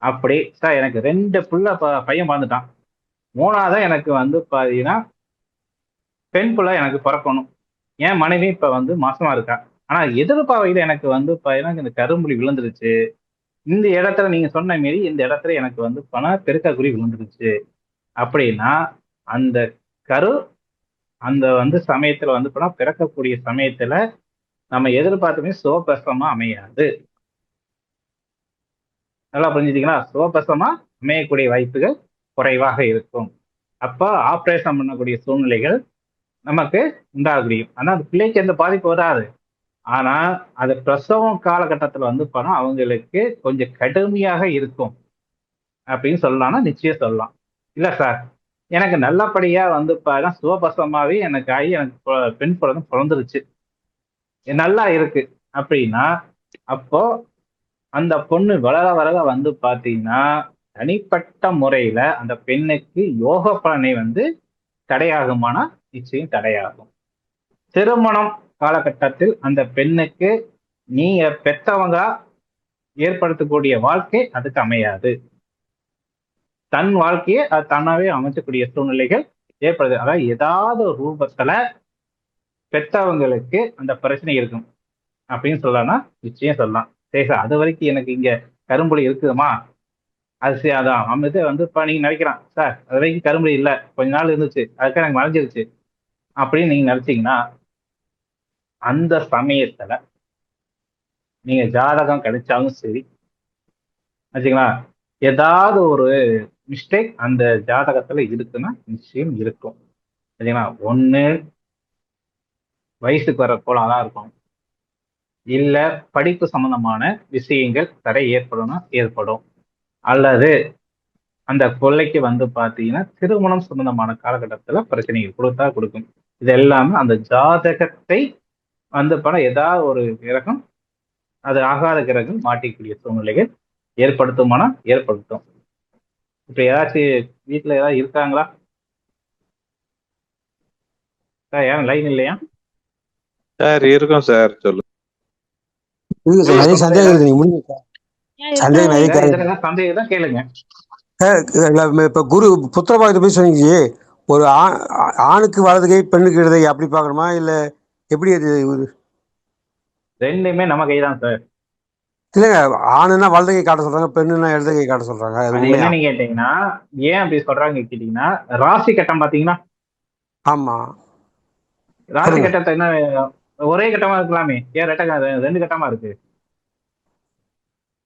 அப்படி சார் எனக்கு 2 பையன் பார்த்துட்டான், மூணாவதா எனக்கு வந்து பாத்தீங்கன்னா பெண் பிள்ளை எனக்கு பிறக்கணும். என் மனைவி இப்ப வந்து மாசமா இருக்கா. ஆனா எதிர்பார்வையில எனக்கு வந்து பாத்தீங்கன்னா இந்த கரும்புலி விழுந்துருச்சு. இந்த இடத்துல நீங்க சொன்ன மாரி இந்த இடத்துல எனக்கு வந்து பெருக்காக்குறி விழுந்துருச்சு அப்படின்னா அந்த கரு அந்த வந்து சமயத்துல வந்து பிறக்கக்கூடிய சமயத்துல நம்ம எதிர்பார்த்துமே சுகப்பிரசவமா அமையாது. நல்லா புரிஞ்சுட்டீங்களா? சுகப்பிரசவமா அமையக்கூடிய வாய்ப்புகள் குறைவாக இருக்கும். அப்ப ஆப்ரேஷன் பண்ணக்கூடிய சூழ்நிலைகள் நமக்கு உண்டாகக்கூடியும். ஆனா அந்த பிள்ளைக்கு எந்த பாதிப்பு வராது. ஆனா அது பிரசவம் காலகட்டத்துல வந்து அவங்களுக்கு கொஞ்சம் கடுமையாக இருக்கும் அப்படின்னு சொல்லலாம்னா நிச்சயம் சொல்லலாம். இல்ல சார், எனக்கு நல்லபடியா வந்து சுகப்பிரசவமாவே எனக்கு ஆகி எனக்கு பெண் குழந்தை பிறந்துருச்சு, நல்லா இருக்கு அப்படின்னா அப்போ அந்த பொண்ணு வளர வளர வந்து பாத்தீங்கன்னா தனிப்பட்ட முறையில அந்த பெண்ணுக்கு யோக பலனை வந்து தடையாகுமானா நிச்சயம் தடையாகும். திருமணம் காலகட்டத்தில் அந்த பெண்ணுக்கு நீங்க பெற்றவங்க ஏற்படுத்தக்கூடிய வாழ்க்கை அதுக்கு அமையாது. தன் வாழ்க்கையை அது தன்னாவே அமைச்சக்கூடிய சூழ்நிலைகள் ஏற்படுது. அதாவது ஏதாவது ஒரு ரூபத்துல பெற்றவங்களுக்கு அந்த பிரச்சனை இருக்கும் அப்படின்னு சொல்லலாம்னா நிச்சயம் சொல்லலாம். சரி சார், அது வரைக்கும் எனக்கு இங்க கரும்புலி இருக்குதுமா, அது சரி, அதான் அமைது வந்து இப்ப நீங்க நினைக்கிறான் சார் அது வரைக்கும் கரும்புலி இல்லை, கொஞ்ச நாள் இருந்துச்சு அதுக்காக எனக்கு மறைஞ்சிருச்சு அப்படின்னு நீங்க நினைச்சீங்கன்னா அந்த சமயத்துல நீங்க ஜாதகம் கிடைச்சாலும் சரி வச்சுங்களா, ஏதாவது ஒரு மிஸ்டேக் அந்த ஜாதகத்துல இருக்குன்னா நிச்சயம் இருக்கும். சரிங்களா? ஒண்ணு வயசுக்கு வர கோளாதான் இருக்கும், இல்ல படிப்பு சம்பந்தமான விஷயங்கள் தடை ஏற்படும், அல்லது அந்த கொள்ளைக்கு வந்து பாத்தீங்கன்னா திருமணம் சம்பந்தமான காலகட்டத்துல பிரச்சனைகள் கொடுக்கும். இது எல்லாமே அந்த ஜாதகத்தை வந்து ஏதாவது ஒரு கிரகம் அது ஆகாத கிரகம் மாட்டிக்கூடிய சூழ்நிலைகள் ஏற்படுத்துமானா ஏற்படுத்தும். இப்ப ஏதாச்சும் வீட்டுல ஏதாவது இருக்காங்களா சார்? யாரும் லைன் இல்லையா சார்? இருக்கும் சார், சொல்லுங்க. இருக்கு சார், நிறைய சந்தேகம் இருக்கு. நீங்க முடிங்க சார். சந்தேகம் நிறைய சந்தேகம் தான் கேளுங்க. இப்ப குரு புத்திரபாகத்தை போய் சொன்னீங்க, ஒரு ஆணுக்கு வலது கை பெண்ணுக்கு இடது கை அப்படி பார்க்கணுமா இல்ல எப்படி? அது ரெண்டுமே நம்ம கைதான் சார். இல்லைங்க, ஆணுன்னா வலது கை காட்ட சொல்றாங்க, பெண்ணுன்னா இடது கை காட்ட சொல்றாங்க. அது என்னன்னு கேட்டீங்கன்னா, ஏன் அப்படி சொல்றாங்க கேட்டீங்கன்னா, ராசி கட்டம் பாத்தீங்கன்னா, ஆமா ராசி கட்டத்தை என்ன ஒரே கட்டமா இருக்கலாமே, ஏன் ரெண்டு கட்டமா இருக்கு?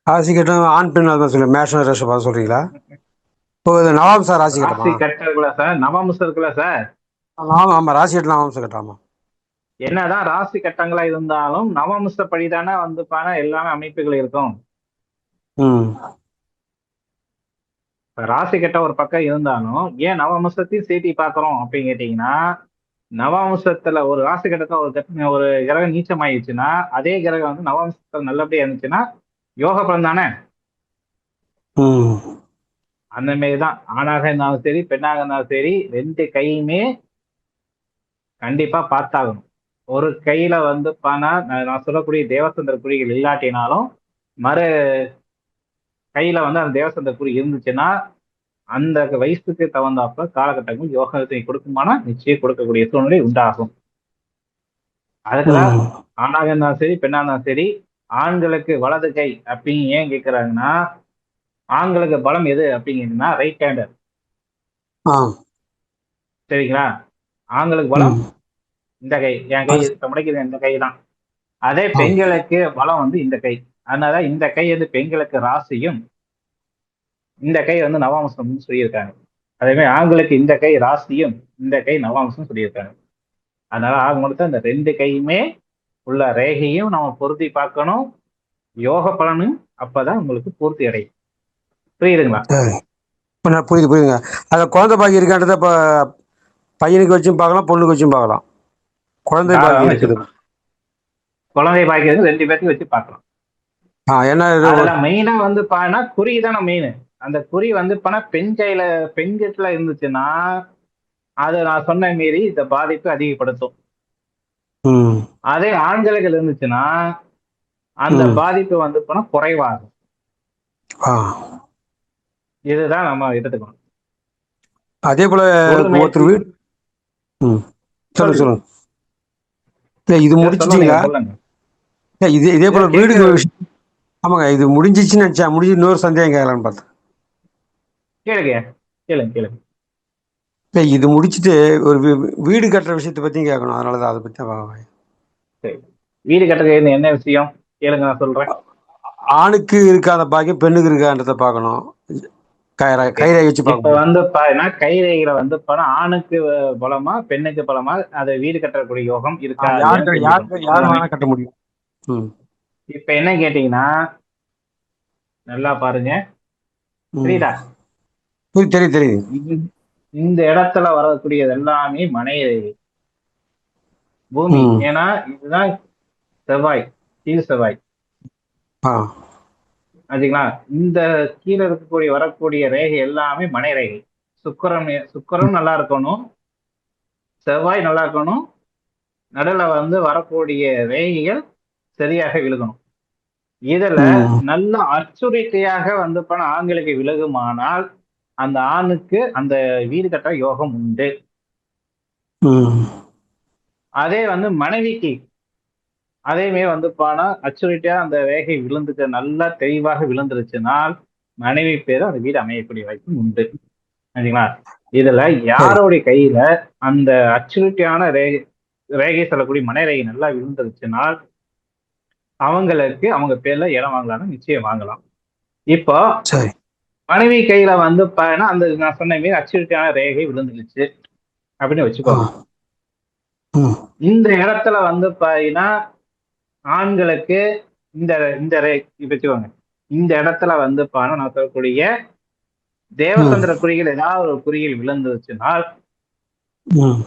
ராசி கட்டம் ஆண் பெண் அதான் சொல்ல மேஷம் ரேஷம் பார்த்து சொல்றீங்களா? இப்போ நவாம்சா ராசி கட்டமா? ராசி கட்டம் இருக்குல்ல சார், நவாம்சம் இருக்குல்ல சார். ஆமா, ராசி கட்டம் நவாம்சம் கட்டாமா? என்னதான் ராசி கட்டங்களா இருந்தாலும் நவம்சப்படி தானே வந்து எல்லாமே அமைப்புகள் இருக்கும். ராசி கட்டம் ஒரு பக்கம் இருந்தாலும் ஏன் நவம்சத்தையும் சேர்த்தி பாக்குறோம் அப்படின்னு கேட்டீங்கன்னா, நவம்சத்துல ஒரு ராசி கட்டத்துல ஒரு கிரகம் நீச்சம் ஆயிடுச்சுன்னா அதே கிரகம் வந்து நவம்சத்துல நல்லபடியா இருந்துச்சுன்னா யோக பலன் தானே. அந்த மாரிதான் ஆணாக இருந்தாலும் சரி பெண்ணாக இருந்தாலும் சரி ரெண்டு கையுமே கண்டிப்பா பார்த்தாகணும். ஒரு கையில வந்து நான் சொல்லக்கூடிய தேவசந்திர குறிகள் இல்லாட்டினாலும் மறு கையில வந்து அந்த தேவசந்திர குறி இருந்துச்சுன்னா அந்த வயசுக்கு தகுந்தாப்ப காலகட்டங்கள் யோகத்தை கொடுக்குமானா நிச்சயம் கொடுக்கக்கூடிய சூழ்நிலை உண்டாகும். அதுக்குதான் ஆணாக இருந்தாலும் சரி பெண்ணாக இருந்தாலும் சரி ஆண்களுக்கு வலது கை அப்படின்னு ஏன் கேட்கிறாங்கன்னா, ஆண்களுக்கு பலம் எது அப்படிங்கன்னா ரைட் ஹேண்டர். சரிங்களா? ஆண்களுக்கு பலம் இந்த கை, என் கை முடைக்கிறது இந்த கை தான். அதே பெண்களுக்கு பலம் வந்து இந்த கை. அதனால இந்த கை வந்து பெண்களுக்கு ராசியும் இந்த கை வந்து நவாம்சம் சொல்லியிருக்காங்க. அதே மாதிரி ஆண்களுக்கு இந்த கை ராசியும் இந்த கை நவாம்சம் சொல்லியிருக்காங்க. அதனால ஆக மொத்தம் இந்த ரெண்டு கையுமே உள்ள ரேகையும் நம்ம பொருத்தி பார்க்கணும். யோக பலனும் அப்பதான் உங்களுக்கு பூர்த்தி அடையும். புரியுதுங்களா? புரியுதுங்க. அத குழந்தை பாக்கி இருக்கான்றத இப்ப பையனுக்கு வச்சும் பார்க்கலாம், பொண்ணுக்கு வச்சும் பார்க்கலாம். குழந்தை பாக்கி இருக்குது, குழந்தை பாக்கியது ரெண்டு பேர்த்தையும் வச்சு பார்க்கலாம். மெயினா வந்து குறி தானே மெயின். அந்த குறி வந்து பெண்கிட்ட இருந்துச்சுன்னா அது நான் சொன்ன மீறி இந்த பாதிப்பு அதிகப்படுத்தும். அதே ஆண்களுக்கு இருந்துச்சுன்னா அந்த பாதிப்பு வந்து குறைவாகும். இதுதான் நம்ம எடுத்துக்கணும். அதே போல குரு ஒருத்தர் நேர்த்தி வீடு. ம். சொல்லுங்க சொல்லுங்க சொல்லுங்க. இல்லை இது சொல்லுங்க, நீங்க முடிச்சிட்டீங்களா? சொல்லுங்க. இல்லை இதே போல வீடு கேட்கறது விஷயம். ஆமாங்க, இது முடிஞ்சிச்சுன்னு நினச்சேன். முடிஞ்சு இன்னொரு சந்தேகம் கேட்கலான்னு பார்த்தேன். கேளுங்க, கேளுங்க, கேளுங்க. இல்லை இது முடிச்சுட்டு ஒரு வீடு கட்டுற விஷயத்தை பற்றியும் கேட்கணும். அதனால தான் அதை பற்றி தான். சரி, வீடு கட்டுறது என்ன விஷயம் கேளுங்க, நான் சொல்றேன். ஆணுக்கு இருக்காத பாக்கியம் பெண்ணுக்கு இருக்கான்றதை பார்க்கணும். ஓகே, கைரை வச்சு பார்க்க இப்ப முடியும். வந்து பாத்தீங்கன்னா கைரேகையில வந்து பணம் ஆணுக்கு பலமா பெண்ணுக்கு பலமா அது வீடு கட்டக்கூடிய யோகம் இருக்கா இல்லையான்னு யாருக்கு தெரிஞ்சுக்கணும், யாருக்கு யார் அவ்வளவுதானே. வேணா கட்ட முடியும். ம். இப்ப என்ன கேட்டீங்கன்னா, நல்லா பாருங்க. ம். புரியுதா? தெரியுது தெரியுது. இந்த இடத்துல வரக்கூடியது எல்லாமே மனைரேகை பூமி. ம். ஏன்னா இதுதான் செவ்வாய், கீழ் செவ்வாய். ஆ. ஆச்சுங்களா? இந்த கீழே இருக்கக்கூடிய வரக்கூடிய ரேகை எல்லாமே மனை ரேகை. சுக்கிரன் நல்லா இருக்கணும், செவ்வாய் நல்லா இருக்கணும், நடுவுல வந்து வரக்கூடிய ரேகைகள் சரியாக விழுகணும். இதுல ம். நல்ல அச்சுரிக்கையாக வந்து பணம் ஆண்களுக்கு விலகுமானால் அந்த ஆணுக்கு அந்த வீடு கட்ட யோகம் உண்டு. ம். அதே வந்து மனைவிக்கு அதேமே வந்து பானா அச்சுரிட்டியா அந்த ரேகை விழுந்துட்டு நல்லா தெளிவாக விழுந்துருச்சுனால் மனைவி பேரு அந்த வீடு அமையக்கூடிய வாய்ப்பு உண்டு. சரிங்களா? இதுல சரி. யாருடைய கையில அந்த அச்சுரிட்டியான ரேகை சொல்லக்கூடிய மனை ரேகை நல்லா விழுந்துருச்சுனால் அவங்களுக்கு அவங்க பேர்ல இடம் வாங்கலாம்னு நிச்சயம் வாங்கலாம். இப்போ சரி. மனைவி கையில வந்து பாத்தீங்கன்னா அந்த நான் சொன்ன மாரி அச்சுரிட்டியான ரேகை விழுந்துருச்சு அப்படின்னு ஆ. வச்சுக்கோங்க. ம். இந்த இடத்துல வந்து பாத்தீங்கன்னா ஆண்களுக்கு இந்த இந்த வச்சுக்கோங்க. இந்த இடத்துல வந்து பாத்தீங்கன்னா நான் சொல்லக்கூடிய ம். தேவசந்திர குறிகள் ஏதாவது ஒரு குறிகள் விழுந்துருச்சுனால் ம்.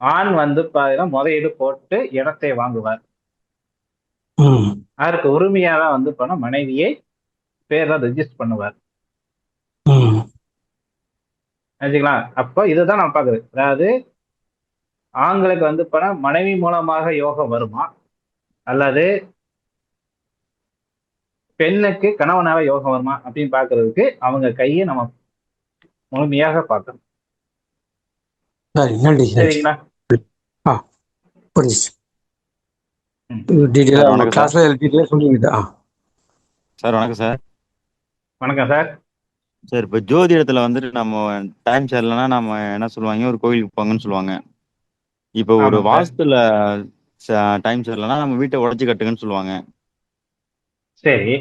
ஆண் வந்து பாத்தீங்கன்னா முதலீடு போட்டு இடத்தை வாங்குவார். ம். அதற்கு உரிமையாக வந்து போனா மனைவியை பேர்ல ரெஜிஸ்டர் பண்ணுவார். ம். நினைச்சுங்களா? அப்போ இதுதான் நான் பாக்குறது. அதாவது ஆண்களுக்கு வந்து போனா மனைவி மூலமாக யோகம் வருமா, அல்லது பெண்ணுக்கு கணவனாக யோகம் வருமா அப்படின்னு பாக்குறதுக்கு அவங்க கையை நம்ம முழுமையாக பார்க்கணும். சரி, நன்றி நன்றி. சரிங்களா? ஆ, புரிஞ்சுச்சு. ம். சார் டீட்டெயிலாக நம்ம வணக்கம் சார். கிளாஸில் டீட்டெயிலாக சொல்லிங்க. ஆ. சார் வணக்கம் சார். வணக்கம் சார். சார் இப்போ ஜோதிடத்துல வந்துட்டு நம்ம டைம் சரியில்லைன்னா நம்ம என்ன சொல்லுவாங்க, ஒரு கோயிலுக்கு போங்கன்னு சொல்லுவாங்க. இப்போ ஒரு ஆமாங்க சார். வாஸ்துல டைம் சரியில்லைன்னா நம்ம வீட்டை உடச்சி கட்டுங்கன்னு சொல்லுவாங்க. சரி,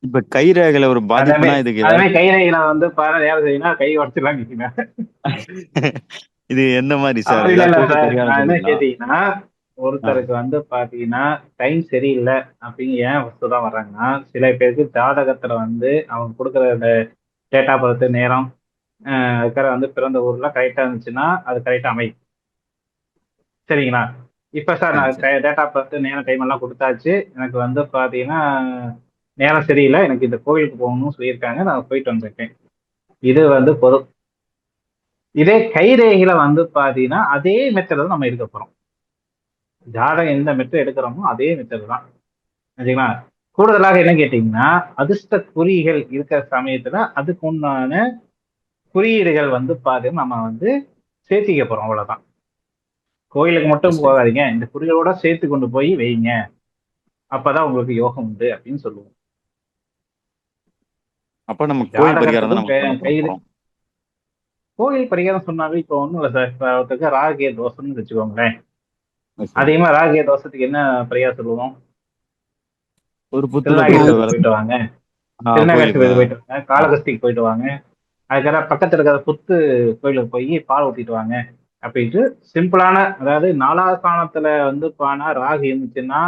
இப்ப கை ரேகையில ஒரு அதே பாதிப்புனா இதுக்கு அதே ஏதாவது கைரேகையில வந்து பாரு நேரம் செய்யணும் கை உடச்சிடலாம் நிற்கணும். இது எந்த மாதிரி சார்? அப்படி இல்ல ஏதாவது இல்ல கூட்டு சார், பரிகாரம் நான் என்ன சொல்லுவீங்களா? கேட்டீங்கன்னா ஆ ஒருத்தருக்கு வந்து பாத்தீங்கன்னா டைம் சரியில்லை அப்படின்னு ஏன் சொல்ல வர்றாங்கன்னா, சில பேருக்கு ஜாதகத்துல வந்து அவங்க கொடுக்குற அந்த டேட் ஆஃப் பர்த் நேரம் அதுக்காக வந்து பிறந்த ஊர்ல கரெக்டா இருந்துச்சுன்னா அது கரெக்டா அமையும். சரிங்களா? இப்ப சார் சரிங்க நான் சார். டேட் ஆஃப் பர்த் நேரம் டைம் எல்லாம் கொடுத்தாச்சு, எனக்கு வந்து பாத்தீங்கன்னா நேரம் சரியில்லை, எனக்கு இந்த கோவிலுக்கு போகணும்னு சொல்லியிருக்காங்க, நான் போயிட்டு வந்திருக்கேன். இது வந்து பொது. இதே கைரேகையில வந்து பாத்தீங்கன்னா அதே மெத்தட் தான் நம்ம எடுக்க போறோம். ஜாதகம் எந்த மெத்தட் எடுக்கிறோமோ அதே மெத்தட் தான். சரிங்களா? கூடுதலாக என்ன கேட்டீங்கன்னா அதிர்ஷ்ட குறிகள் இருக்கிற சமயத்துல அதுக்கு உண்டான குறியீடுகள் வந்து பாத்தீங்கன்னா நம்ம வந்து சேர்த்திக்க போறோம், அவ்வளவுதான். கோயிலுக்கு மட்டும் சரி. போகாதீங்க, இந்த குறிகளோட சேர்த்து கொண்டு போய் வைங்க, அப்பதான் உங்களுக்கு யோகம் உண்டு அப்படின்னு சொல்லுவோம். அப்ப நம்ம கோயில் பரிகாரம் தான் ஜாதகத்துக்கும் நம்ம பண்ண கைது போறோம். கோயில் பரிகாரம் சொன்னாவே இப்போ ஒண்ணும் இல்லை சார். இப்போ ஒருத்தருக்கு ராகு தோஷம்னு வச்சுக்கோங்களேன். சரி சார். அதிகமா ராகு தோஷத்துக்கு என்ன பரிகாரம் சொல்லுவோம்? ஒரு புத்துல போயிட்டு திருநாகேஸ்வரத்துக்கு போயிட்டு வாங்க, கோயிலுக்கு திருநாகேஸ்வரத்துக்கு போயிட்டு வாங்க, ஆ காளகஸ்திக்கு போயிட்டு வாங்க, அதுக்கப்புறம் பக்கத்துல இருக்கிற புத்து கோயிலுக்கு போய் பால் ஊத்திட்டு வாங்க அப்படின்ட்டு சிம்பிளான, அதாவது 4வது ஸ்தானத்துல வந்து பானா ராகு இருந்துச்சுன்னா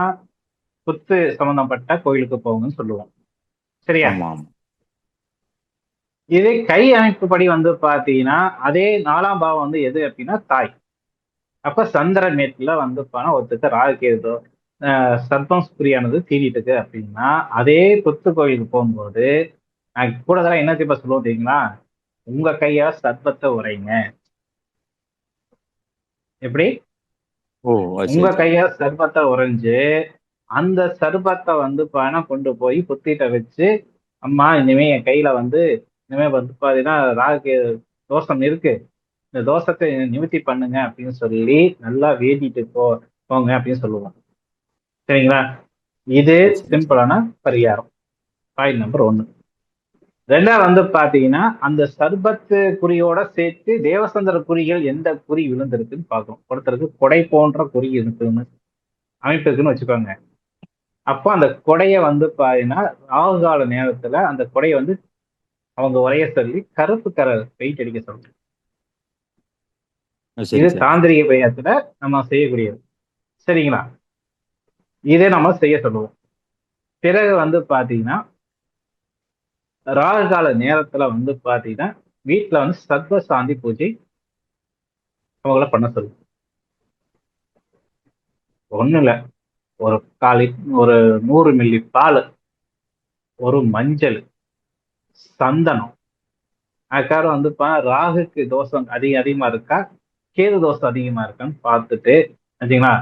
புத்து சம்பந்தப்பட்ட கோயிலுக்கு போங்கன்னு சொல்லுவோம். சரியா? ஆமா ஆமா. இதே கை அமைப்புப்படி வந்து பாத்தீங்கன்னா அதே 4ஆம் பாவம் வந்து எது அப்படின்னா தாய். அப்ப சந்திர மேட்ல வந்து பானா ஒருத்தருக்கு ராகு கேதோ சர்ப்பம் புரியானது தீண்டிட்டு இருக்கு அப்படின்னா அதே புத்து கோயிலுக்கு போகும்போது நான் கூடுதலா என்ன இப்ப சொல்லுவோம் தெரியுங்களா? உங்க கையால சர்ப்பத்தை உரைங்க. எப்படி? ஓ உங்க சரி சரி. கையால சர்ப்பத்தை உறைஞ்சு அந்த சர்ப்பத்தை வந்து பணம் கொண்டு போய் புத்திட்ட வச்சு, அம்மா இனிமே என் கையில வந்து இனிமே வந்து பாத்தீங்கன்னா ராகு தோஷம் இருக்கு, இந்த தோஷத்தை நிவர்த்தி பண்ணுங்க அப்படின்னு சொல்லி நல்லா வேண்டிட்டு போங்க அப்படின்னு சொல்லுவோம். சரிங்களா? இது சிம்பிளான பரிகாரம். Point number 1. ரெண்டாவது வந்து பாத்தீங்கன்னா அந்த சர்பத்து குறியோட சேர்த்து தேவசந்திர குறிகள் எந்த குறி விழுந்திருக்குன்னு பார்க்கணும். ஒருத்தருக்கு கொடை போன்ற குறி இருக்குன்னு அமைப்பு இருக்குன்னு வச்சுக்கோங்க. அப்போ அந்த கொடையை வந்து பாத்தீங்கன்னா ராகு கால நேரத்துல அந்த கொடையை வந்து அவங்க உரைய சொல்லி கருப்பு கலர் பெயிண்ட் அடிக்க சொல்றோம். இது தாந்திரிக பையத்துல நம்ம செய்யக்கூடியது. சரிங்களா? இதே நம்ம செய்ய சொல்லுவோம். பிறகு வந்து பாத்தீங்கன்னா ராகு கால நேரத்துல வந்து பாத்தீங்கன்னா வீட்டுல வந்து சர்வ சாந்தி பூஜை அவங்கள பண்ண சொல்லுவோம். ஒண்ணு இல்ல, ஒரு ஒரு 100 மில்லி பால், ஒரு மஞ்சள், சந்தனம். அதுக்காக வந்து ராகுக்கு தோஷம் அதிகமா இருக்கா, கேது தோஷம் அதிகமா இருக்கான்னு பார்த்துட்டு வச்சுங்களா,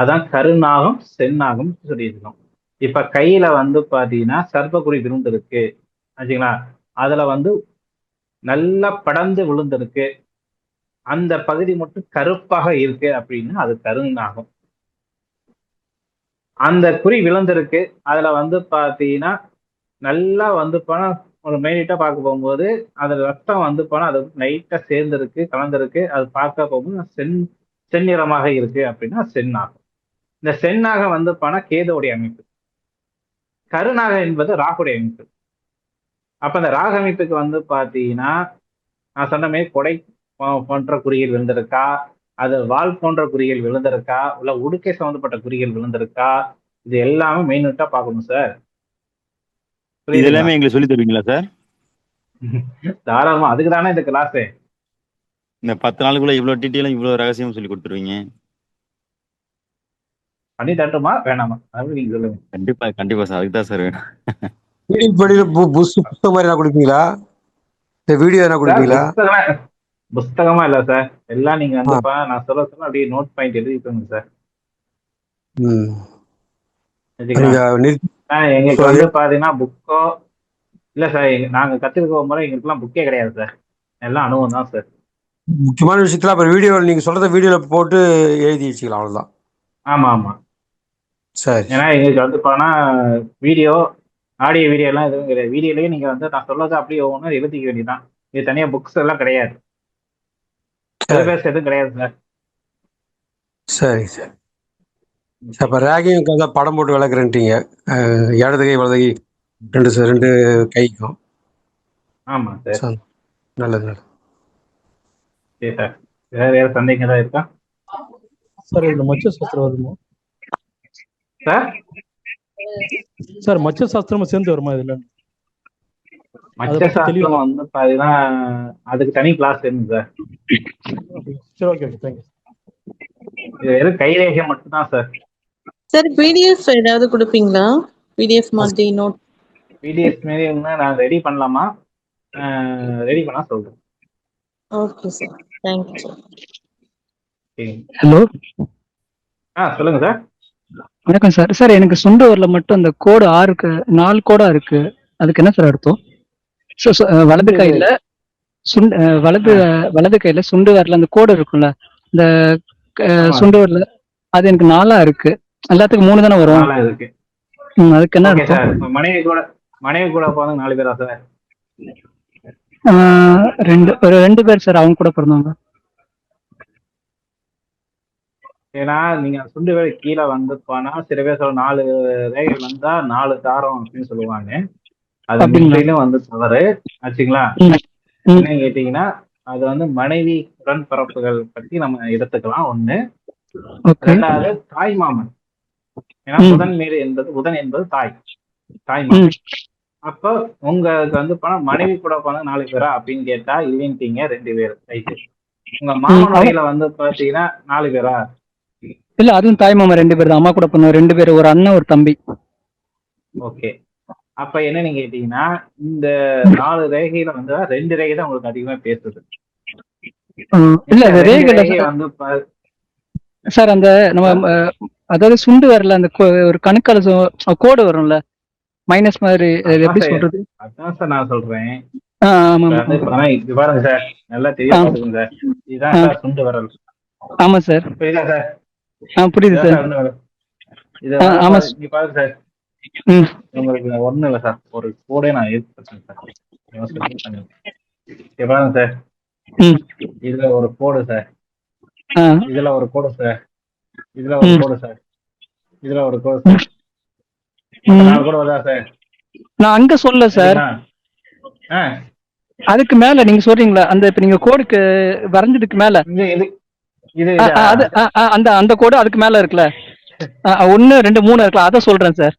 அதான் கருநாகம் செந்நாகம் சொல்லியிருக்கோம். இப்ப கையில வந்து பாத்தீங்கன்னா சர்ப்பக்குறி விழுந்திருக்கு வச்சுங்களா, அதுல வந்து நல்லா படர்ந்து விழுந்திருக்கு, அந்த பகுதி மட்டும் கருப்பாக இருக்கு அப்படின்னா அது கருநாகம். அந்த குறி விழுந்திருக்கு, அதுல வந்து பாத்தீங்கன்னா நல்லா வந்து ஒரு மைனிட்டா பார்க்க போகும்போது அதுல ரத்தம் வந்து அது லைட்டா சேர்ந்திருக்கு, கலந்திருக்கு, அது பார்க்க போகும்போது செந்நிறமாக இருக்கு அப்படின்னா செந்நாகம். இந்த செந்நாகம் வந்து கேதுவுடைய அமைப்பு, கருநாகம் என்பது ராகுடைய அமைப்பு. அப்ப இந்த ராக அமைப்புக்கு வந்து பாத்தீங்கன்னா நான் சொன்ன மாதிரி கொடை போன்ற குறிகள் விழுந்திருக்கா, அது வால் போன்ற குறிகள் விழுந்திருக்கா, இல்ல உடுக்கை சம்பந்தப்பட்ட குறிகள் விழுந்திருக்கா, இது எல்லாமே மெயின்ட்டா பார்க்கணும் சார். இது எல்லாமே எங்களுக்கு சொல்லி தருவீங்களா சார்? தாராளமா, அதுக்கு தானே இந்த கிளாஸ். இந்த 10 நாளுக்குள்ள இவ்வளவு டீட்டெயிலும் இவ்வளவு ரகசியம் சொல்லி கொடுத்துருவீங்க. பண்ணி தட்டுமா வேணாமா அப்படி நீங்க சொல்லுங்க. கண்டிப்பா கண்டிப்பா சார், அதுக்கு தான் சார் வேணும். புஸ்தகம் மாதிரி கொடுப்பீங்களா, இந்த வீடியோ என்ன கொடுப்பீங்களா? புஸ்தகமா இல்ல சார், எல்லாம் நீங்க வந்து நான் சொல்ல அப்படியே நோட் பாயிண்ட் எழுதிக்கோங்க சார். எங்களுக்கு வந்து பாத்தீங்கன்னா புக்கோ இல்ல சார், நாங்க கத்துக்க முறை எங்களுக்கு எல்லாம் புக்கே கிடையாது சார், எல்லாம் அனுபவம் தான் சார். முக்கியமான விஷயத்துல அப்புறம் வீடியோ நீங்க சொல்றத வீடியோல போட்டு எழுதி வச்சுக்கலாம், அவ்வளவுதான். ஆமா ஆமா சரி. ஏன்னா எங்களுக்கு வந்து வீடியோ ஆடியோ வீடியோ எல்லாம் எதுவும் கிடையாது. வீடியோலயே நீங்க வந்து நான் சொல்றது அப்படியே ஒவ்வொன்றும் எழுதிக்க வேண்டியதான். இது தனியா புக்ஸ் எல்லாம் கிடையாது, சிலபஸ் எதுவும் கிடையாது சார். சரி சார். அப்ப ரேகையும் படம் போட்டு விளக்குறேன்ட்டீங்க, இடது கை வலது கை ரெண்டு கைக்கும். ஆமா சார். நல்லது நல்லது. சரி சார், வேற ஏதாவது சந்தேகம் ஏதாவது இருக்கா சார்? இந்த மச்ச சாஸ்திரம் வருமா சார்? சார் மச்ச சாஸ்திரமும் சேர்ந்து வருமா இதுல? மச்ச சாஸ்திரம் வந்து பாத்தீங்கன்னா அதுக்கு தனி கிளாஸ் இருக்கு சார். சரி, ஓகே ஓகே, தேங்க்யூ. இது வெறும் கைரேகை மட்டும் தான் சார். சார் பிடிஎஃப் ஏதாவது கொடுப்பீங்களா? பிடிஎஃப் மாதிரி நோட் பிடிஎஃப் மாதிரி நான் ரெடி பண்ணலாமா? ரெடி பண்ணா சொல்றேன். Okay sir, thank you sir. Hello, சொல்லுங்க சார். வணக்கம் சார். சார் எனக்கு சுண்டு வரல மட்டும் அந்த கோடு 4 கோடா இருக்கு, அதுக்கு என்ன சார் அர்த்தம்? வலது கையில வலது கையில சுண்டு வரல அந்த கோடு இருக்கும்ல, இந்த சுண்டு வரல அது எனக்கு 4ஆ இருக்கு. எல்லாத்துக்கும் 3 தானே வரும், இருக்கு. அதுக்கு என்ன அர்த்தம்? மனைவி கூட போனது 4 பேரா சார்? 2 பேர் சார், அவங்க கூட பிறந்தவங்க. ஏன்னா நீங்க சுண்டு வேலை கீழே வந்து போனா சில பேர் சொல்ல 4 ரேகை வந்தா 4 தாரம் அப்படின்னு சொல்லுவாங்க. அது முற்றிலும் வந்து தவறு ஆச்சுங்களா. என்ன கேட்டீங்கன்னா அது வந்து மனைவி உடன்பிறப்புகள் பத்தி நம்ம எடுத்துக்கலாம் ஒண்ணு. ரெண்டாவது தாய் மாமன், ஏன்னா புதன் என்பது தாய் மாமன். அப்போ உங்களுக்கு வந்து மனைவி கூட போனா 4 பேரா அப்படின்னு கேட்டா இல்லைன்ட்டீங்க, 2 பேர் ரைட்டு. உங்க மாமன் வகையில வந்து பாத்தீங்கன்னா 4 பேரா? இல்ல, அதுவும் தாய் மாமா 2 பேர் தான், அம்மா கூட பொண்ணு 2 பேர், ஒரு அண்ணன் ஒரு தம்பி. ஓகே, அப்ப என்னன்னு கேட்டீங்கன்னா இந்த 4 ரேகையில வந்து 2 ரேகை தான் உங்களுக்கு அதிகமா பேசுது. இல்ல ரேகை வந்து சார் அந்த நம்ம அதாவது சுண்டு வரல அந்த ஒரு கணுக்கால கோடு வரும்ல மைனஸ் மாதிரி, எப்படி சொல்றது? அதான் சார் நான் சொல்றேன். ஆமா இப்ப ஆமா வந்து ஆனா இது பாருங்க சார், நல்லா தெளிவா ஆ பாத்துக்கோங்க சார். இதுதான் ஆ சார் சுண்டு விரல். ஆமா சார். புரியுதா சார்? புரியுது இதுதான் சார். சார் சுண்டு விரல். இது ஆமா. வரும்போது இங்க பாருங்க சார், ம் உங்களுக்கு ஒண்ணும் இல்லை சார், ஒரு கூடை நான் ஏற்படுத்தேன் சார். இங்க பாருங்க சார், ம் இதுல ஒரு கோடு சார், ஆ இதுல ஒரு கோடு சார், இதுல ஒரு ம் கோடு சார், இதுல ஒரு கோடு சார். ம் 4 கோடு வருதா சார்? நான் அங்க சொல்ல சார். சரிங்களா? ஆ அதுக்கு மேல நீங்க சொல்றீங்களா, அந்த இப்ப நீங்க கோடுக்கு வரைஞ்சதுக்கு மேல இது இது இது அது அந்த அந்த கோடு அதுக்கு மேல இருக்குல்ல, 1 2 3 இருக்குல்ல, அத சொல்றேன் சார்.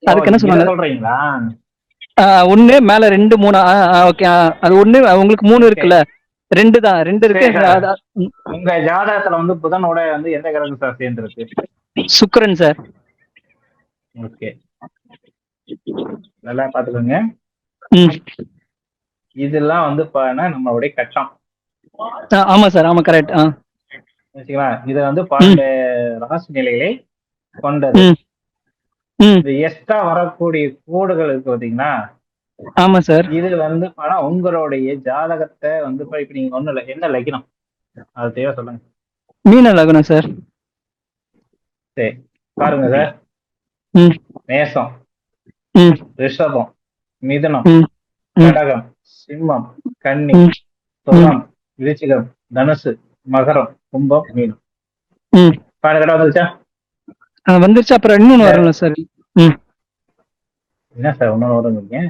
அதுக்கு என்ன இத சொன்னாங்க? சொல்றீங்களா? 1 மேல 2 3. ஓகே. அது 1 உங்களுக்கு 3 ஓகே, இருக்குல்ல, 2 தான், 2 இருக்கு. சரி சார். உங்க ஜாதகத்துல வந்து புதனோட வந்து எந்த கிரகம் சார் சேர்ந்துருக்கு? சுக்கிரன் சார். ஓகே, நல்லா பாத்துக்கோங்க. ம் இதெல்லாம் வந்து பாருன்னா நம்மளுடைய கட்டம். ஆமா சார். ஆமா கரெக்ட். வச்சுங்களா? இது வந்து 12 ராசி நிலைகளை கொண்டது. ம் ம் இந்த எக்ஸ்ட்ரா வரக்கூடிய கோடுகள் இருக்கு பாத்தீங்கன்னா, ஆமா சார். இது வந்து ஆனா உங்களுடைய ஜாதகத்தை வந்து இப்ப நீங்க ஒண்ணு இல்லை, என்ன லக்கினம் அது தேவை சொல்லுங்க. மீன லக்னம் சார். சரி, பாருங்க சார், ம் மேஷம், ம் ரிஷபம், மிதுனம், ம் ம் கடகம், சிம்மம், கன்னி, ம் துலாம், விருச்சிகம், தனுசு, மகரம், கும்பம், மீனம். ம் 12 கடை வந்துருச்சா? வந்துருச்சு. அப்புறம் இன்னொன்னு வரல சார். ம் என்ன சார் ஒன்னும் வருங்க?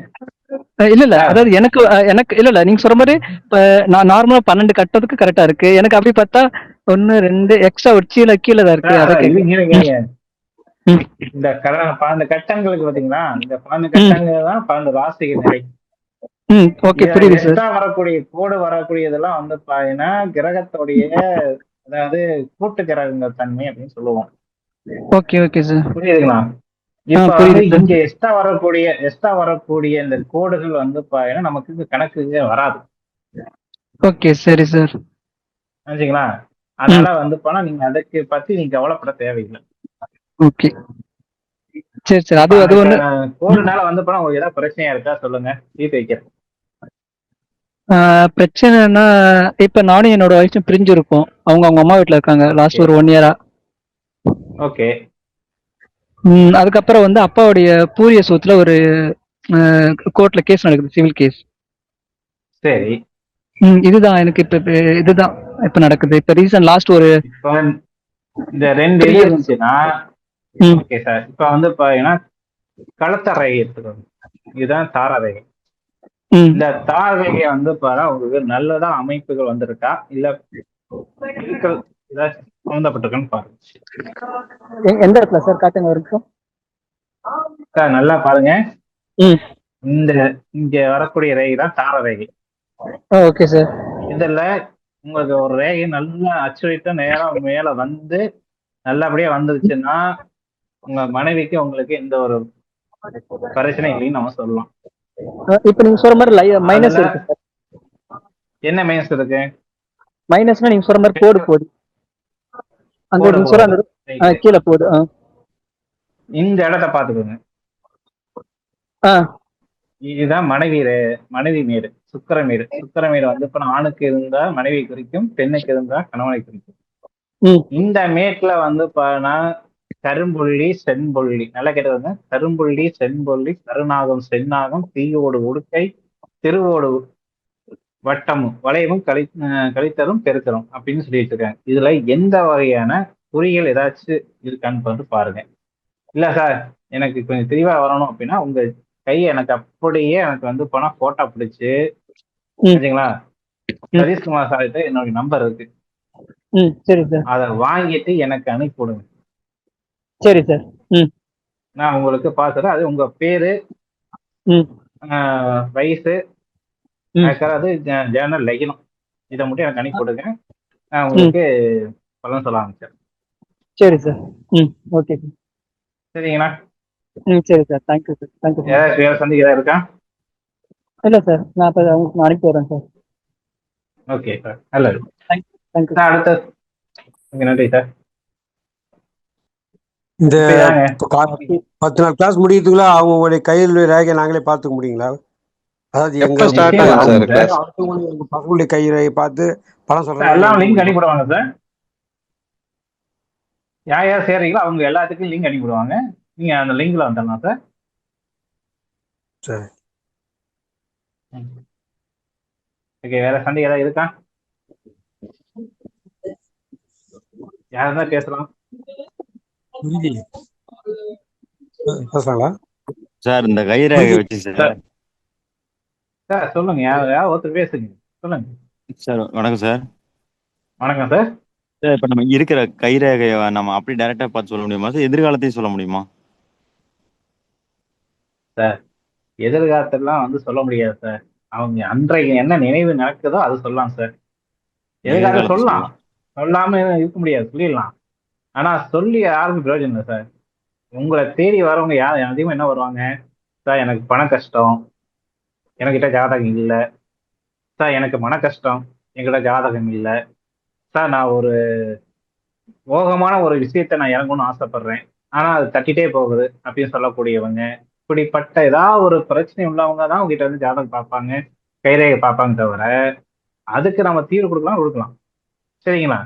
இல்ல அதாவது எனக்கு எனக்கு இல்ல நீங்க சொல்ற மாதிரி இப்ப நான் நார்மலா 12 கட்டத்துக்கு கரெக்டா இருக்கு. எனக்கு அப்படி பார்த்தா 1 2 எக்ஸ்ட்ரா ஒரு கீழே தான் இருக்கு. அதை கேட்க. இந்த 12 கட்டங்களுக்கு பாத்தீங்கன்னா, இந்த 12 கட்டங்கள் தான் 12 ராசிகள் நிலை. ஓகே புரியுது சார். எக்ஸ்ட்ரா வரக்கூடிய கோடு வரக்கூடியதெல்லாம் வந்து பாத்தீங்கன்னா கிரகத்துடைய, அதாவது கூட்டு கிரகங்கள் தன்மை அப்படின்னு சொல்லுவோம். Okay okay sir. புரியுதுங்களா? இப்ப வந்து இங்க எக்ஸ்ட்ரா வரக்கூடிய இந்த கோடுகள் வந்து பாத்தீங்கன்னா நமக்கு கணக்குக்கு வராது. ஓகே சரி சார். நினைச்சீங்களா? அதனால வந்து போனா நீங்க அதுக்கு பத்தி நீங்க கவலைப்பட தேவையில்லை. ஓகே சரி சரி. அது அது ஒண்ணு கோடுனால வந்து போனா உங்களுக்கு ஏதாவது பிரச்சனையா இருக்கா சொல்லுங்க, தீர்த்து வைக்கிறேன். பிரச்சனைனா இப்ப நானும் என்னோட வயசும் பிரிஞ்சிருக்கோம். அவங்க அம்மா வீட்டுல இருக்காங்க லாஸ்ட் ஒரு 1 இயரா. ஓகே. அதுக்கப்புறம் வந்து அப்பாவுடைய பூரிய சொத்துல ஒரு கோர்ட்ல கேஸ் நடக்குது, சிவில் கேஸ். சரி. இதுதான் எனக்கு இப்ப இதுதான் இப்ப நடக்குது. இப்ப ரீசன் லாஸ்ட் ஒரு இந்த 2 இது இருந்துச்சுன்னா ஓகே சார். இப்ப வந்து பாத்தீங்கன்னா களத்த ரேகை எடுத்துக்கோங்க. இதுதான் தார ரேகை. இந்த தார ரேகை வந்து பாத்தா உங்களுக்கு நல்லதா அமைப்புகள் வந்திருக்கா இல்ல ஏதாச்சும் சம்பந்தப்பட்டிருக்கான்னு பாருங்க. எந்த இடத்துல சார் காட்டுங்க இருக்கும் சார்? நல்லா பாருங்க, இந்த இங்க வரக்கூடிய ரேகை தான் தார ரேகை. Okay sir. இதுல உங்களுக்கு ஒரு ரேகை நல்லா அச்சுரைத்த நேரம் மேல வந்து நல்லபடியா வந்துருச்சுன்னா உங்க மனைவிக்கு உங்களுக்கு எந்த ஒரு பிரச்சனை இல்லைன்னு நம்ம சொல்லலாம். இப்ப நீங்க சொல்ற மாதிரி மைனஸ் இருக்கு சார். என்ன மைனஸ் இருக்கு? மைனஸ்னா நீங்க சொல்ற மாதிரி கோடு போகுது, அந்த நீங்க சொல்ற அந்த கீழே போகுது. இந்த இடத்த பாத்துக்கோங்க. இதுதான் மனைவி மேடு, சுக்கிரமேடு. சுக்கிரமேடு வந்து இப்ப ஆணுக்கு இருந்தா மனைவி குறிக்கும், பெண்ணுக்கு இருந்தா கணவனை குறிக்கும். இந்த மேட்ல வந்து பாத்தீங்கன்னா கரும்புள்ளி, செம்புள்ளி, நல்லா கேட்டதுங்க. கரும்புள்ளி, செம்புள்ளி, கருநாகம், செந்நாகம், தீயோடு உடுக்கை, திருவோடு வட்டமும், வளையமும், கழித்தரும், பெருத்தரும் அப்படின்னு சொல்லி வச்சிருக்காங்க. இதுல எந்த வகையான குறிகள் ஏதாச்சும் இருக்கான்னு வந்து பாருங்க. இல்ல சார் எனக்கு கொஞ்சம் தெளிவா வரணும் அப்படின்னா உங்க கையை எனக்கு அப்படியே எனக்கு வந்து போனா போட்டோ பிடிச்சு சரிங்களா, சதீஷ்குமார் சார்கிட்ட என்னோட நம்பர் இருக்கு, சரி சார், அதை வாங்கிட்டு எனக்கு அனுப்பி விடுங்க. சரி சார். நான் உங்களுக்கு பாத்துறேன். அது உங்க பேரு, வயசு, அது ஜேர்னல் லக்கினம், இதை மட்டும் எனக்கு அனுப்பி விடுங்க. நான் உங்களுக்கு பலன் சொல்ல ஆரம்பிச்சேன். சரி சார். Okay sir. சரிங்களா? சரி sir. Thank you sir. Thank you sir. வேற சந்திக்கிறதா இருக்கா? இல்ல சார், நான் அப்ப உங்களுக்கு அனுப்பி வரேன் சார். ஓகே சார், நல்லது. தேங்க்யூ. அடுத்த நன்றி சார். இந்த 10 நாள் கிளாஸ் முடியறதுக்குள்ள அவங்களுடைய கையில் ரேகை நாங்களே பார்த்துக்க முடியுங்களா? அதாவது எங்க எப்ப ஸ்டார்ட் நிச்சயமா ஆகுது ஆகும் சார் சார். கிளாஸ்? அடுத்தவங்களுடைய எங்க பசங்களுடைய கையை பார்த்து படம் சார் சொல்றது எல்லாம் இருக்க லிங்க் முடியுமா? அனுப்பிவிடுவாங்க சார். யார் யார் சேர்றீங்களோ அவங்க எல்லாத்துக்கும் லிங்க் அனுப்பிவிடுவாங்க. நீங்க அந்த லிங்க்ல வந்துடலாம் சார். சரி. ஓகே, வேற சண்டை ஏதாவது இருக்கா? யாருன்னா பேசலாம். பேசலாங்களா? சார் இந்த கைரேகை வச்சு சார். சார் சார் சொல்லுங்க, யாராவது ஒருத்தர் பேசுங்க, சொல்லுங்க. சார் வணக்கம் சார். வணக்கம் சார். சார் இப்ப நம்ம இருக்கிற கைரேகையை நம்ம அப்படி டைரக்டா பார்த்து சொல்ல முடியுமா சார்? எதிர்காலத்தையும் சொல்ல முடியுமா? சார் எதிர்காலத்தெல்லாம் வந்து சொல்ல முடியாது சார். அவங்க அன்றைக்கு என்ன நினைவு நடக்குதோ அது சொல்லலாம் சார். எதிர்காலத்தை எதிர்காலத்தை சொல்லலாம், சொல்லலாம். சொல்லாம இருக்க முடியாது, சொல்லிடலாம். ஆனா சொல்லி யாருக்கும் பிரயோஜனம் இல்லை சார். உங்களை தேடி வரவங்க யார் அதிகமாக என்ன வருவாங்க? சார் எனக்கு பண கஷ்டம், என்கிட்ட ஜாதகம் இல்லை. சார் எனக்கு மன கஷ்டம், என்கிட்ட ஜாதகம் இல்லை. சார் நான் ஒரு மோகமான ஒரு விஷயத்தை நான் இறங்கணும்னு ஆசைப்படுறேன், ஆனா அது தட்டிட்டே போகுது அப்படின்னு சொல்லக்கூடியவங்க, இப்படிப்பட்ட ஏதாவது ஒரு பிரச்சனை உள்ளவங்க தான் உங்ககிட்ட வந்து ஜாதகம் பார்ப்பாங்க, கைரேகை பார்ப்பாங்க. தவிர அதுக்கு நம்ம தீர்வு கொடுக்கலாம். சரிங்களா?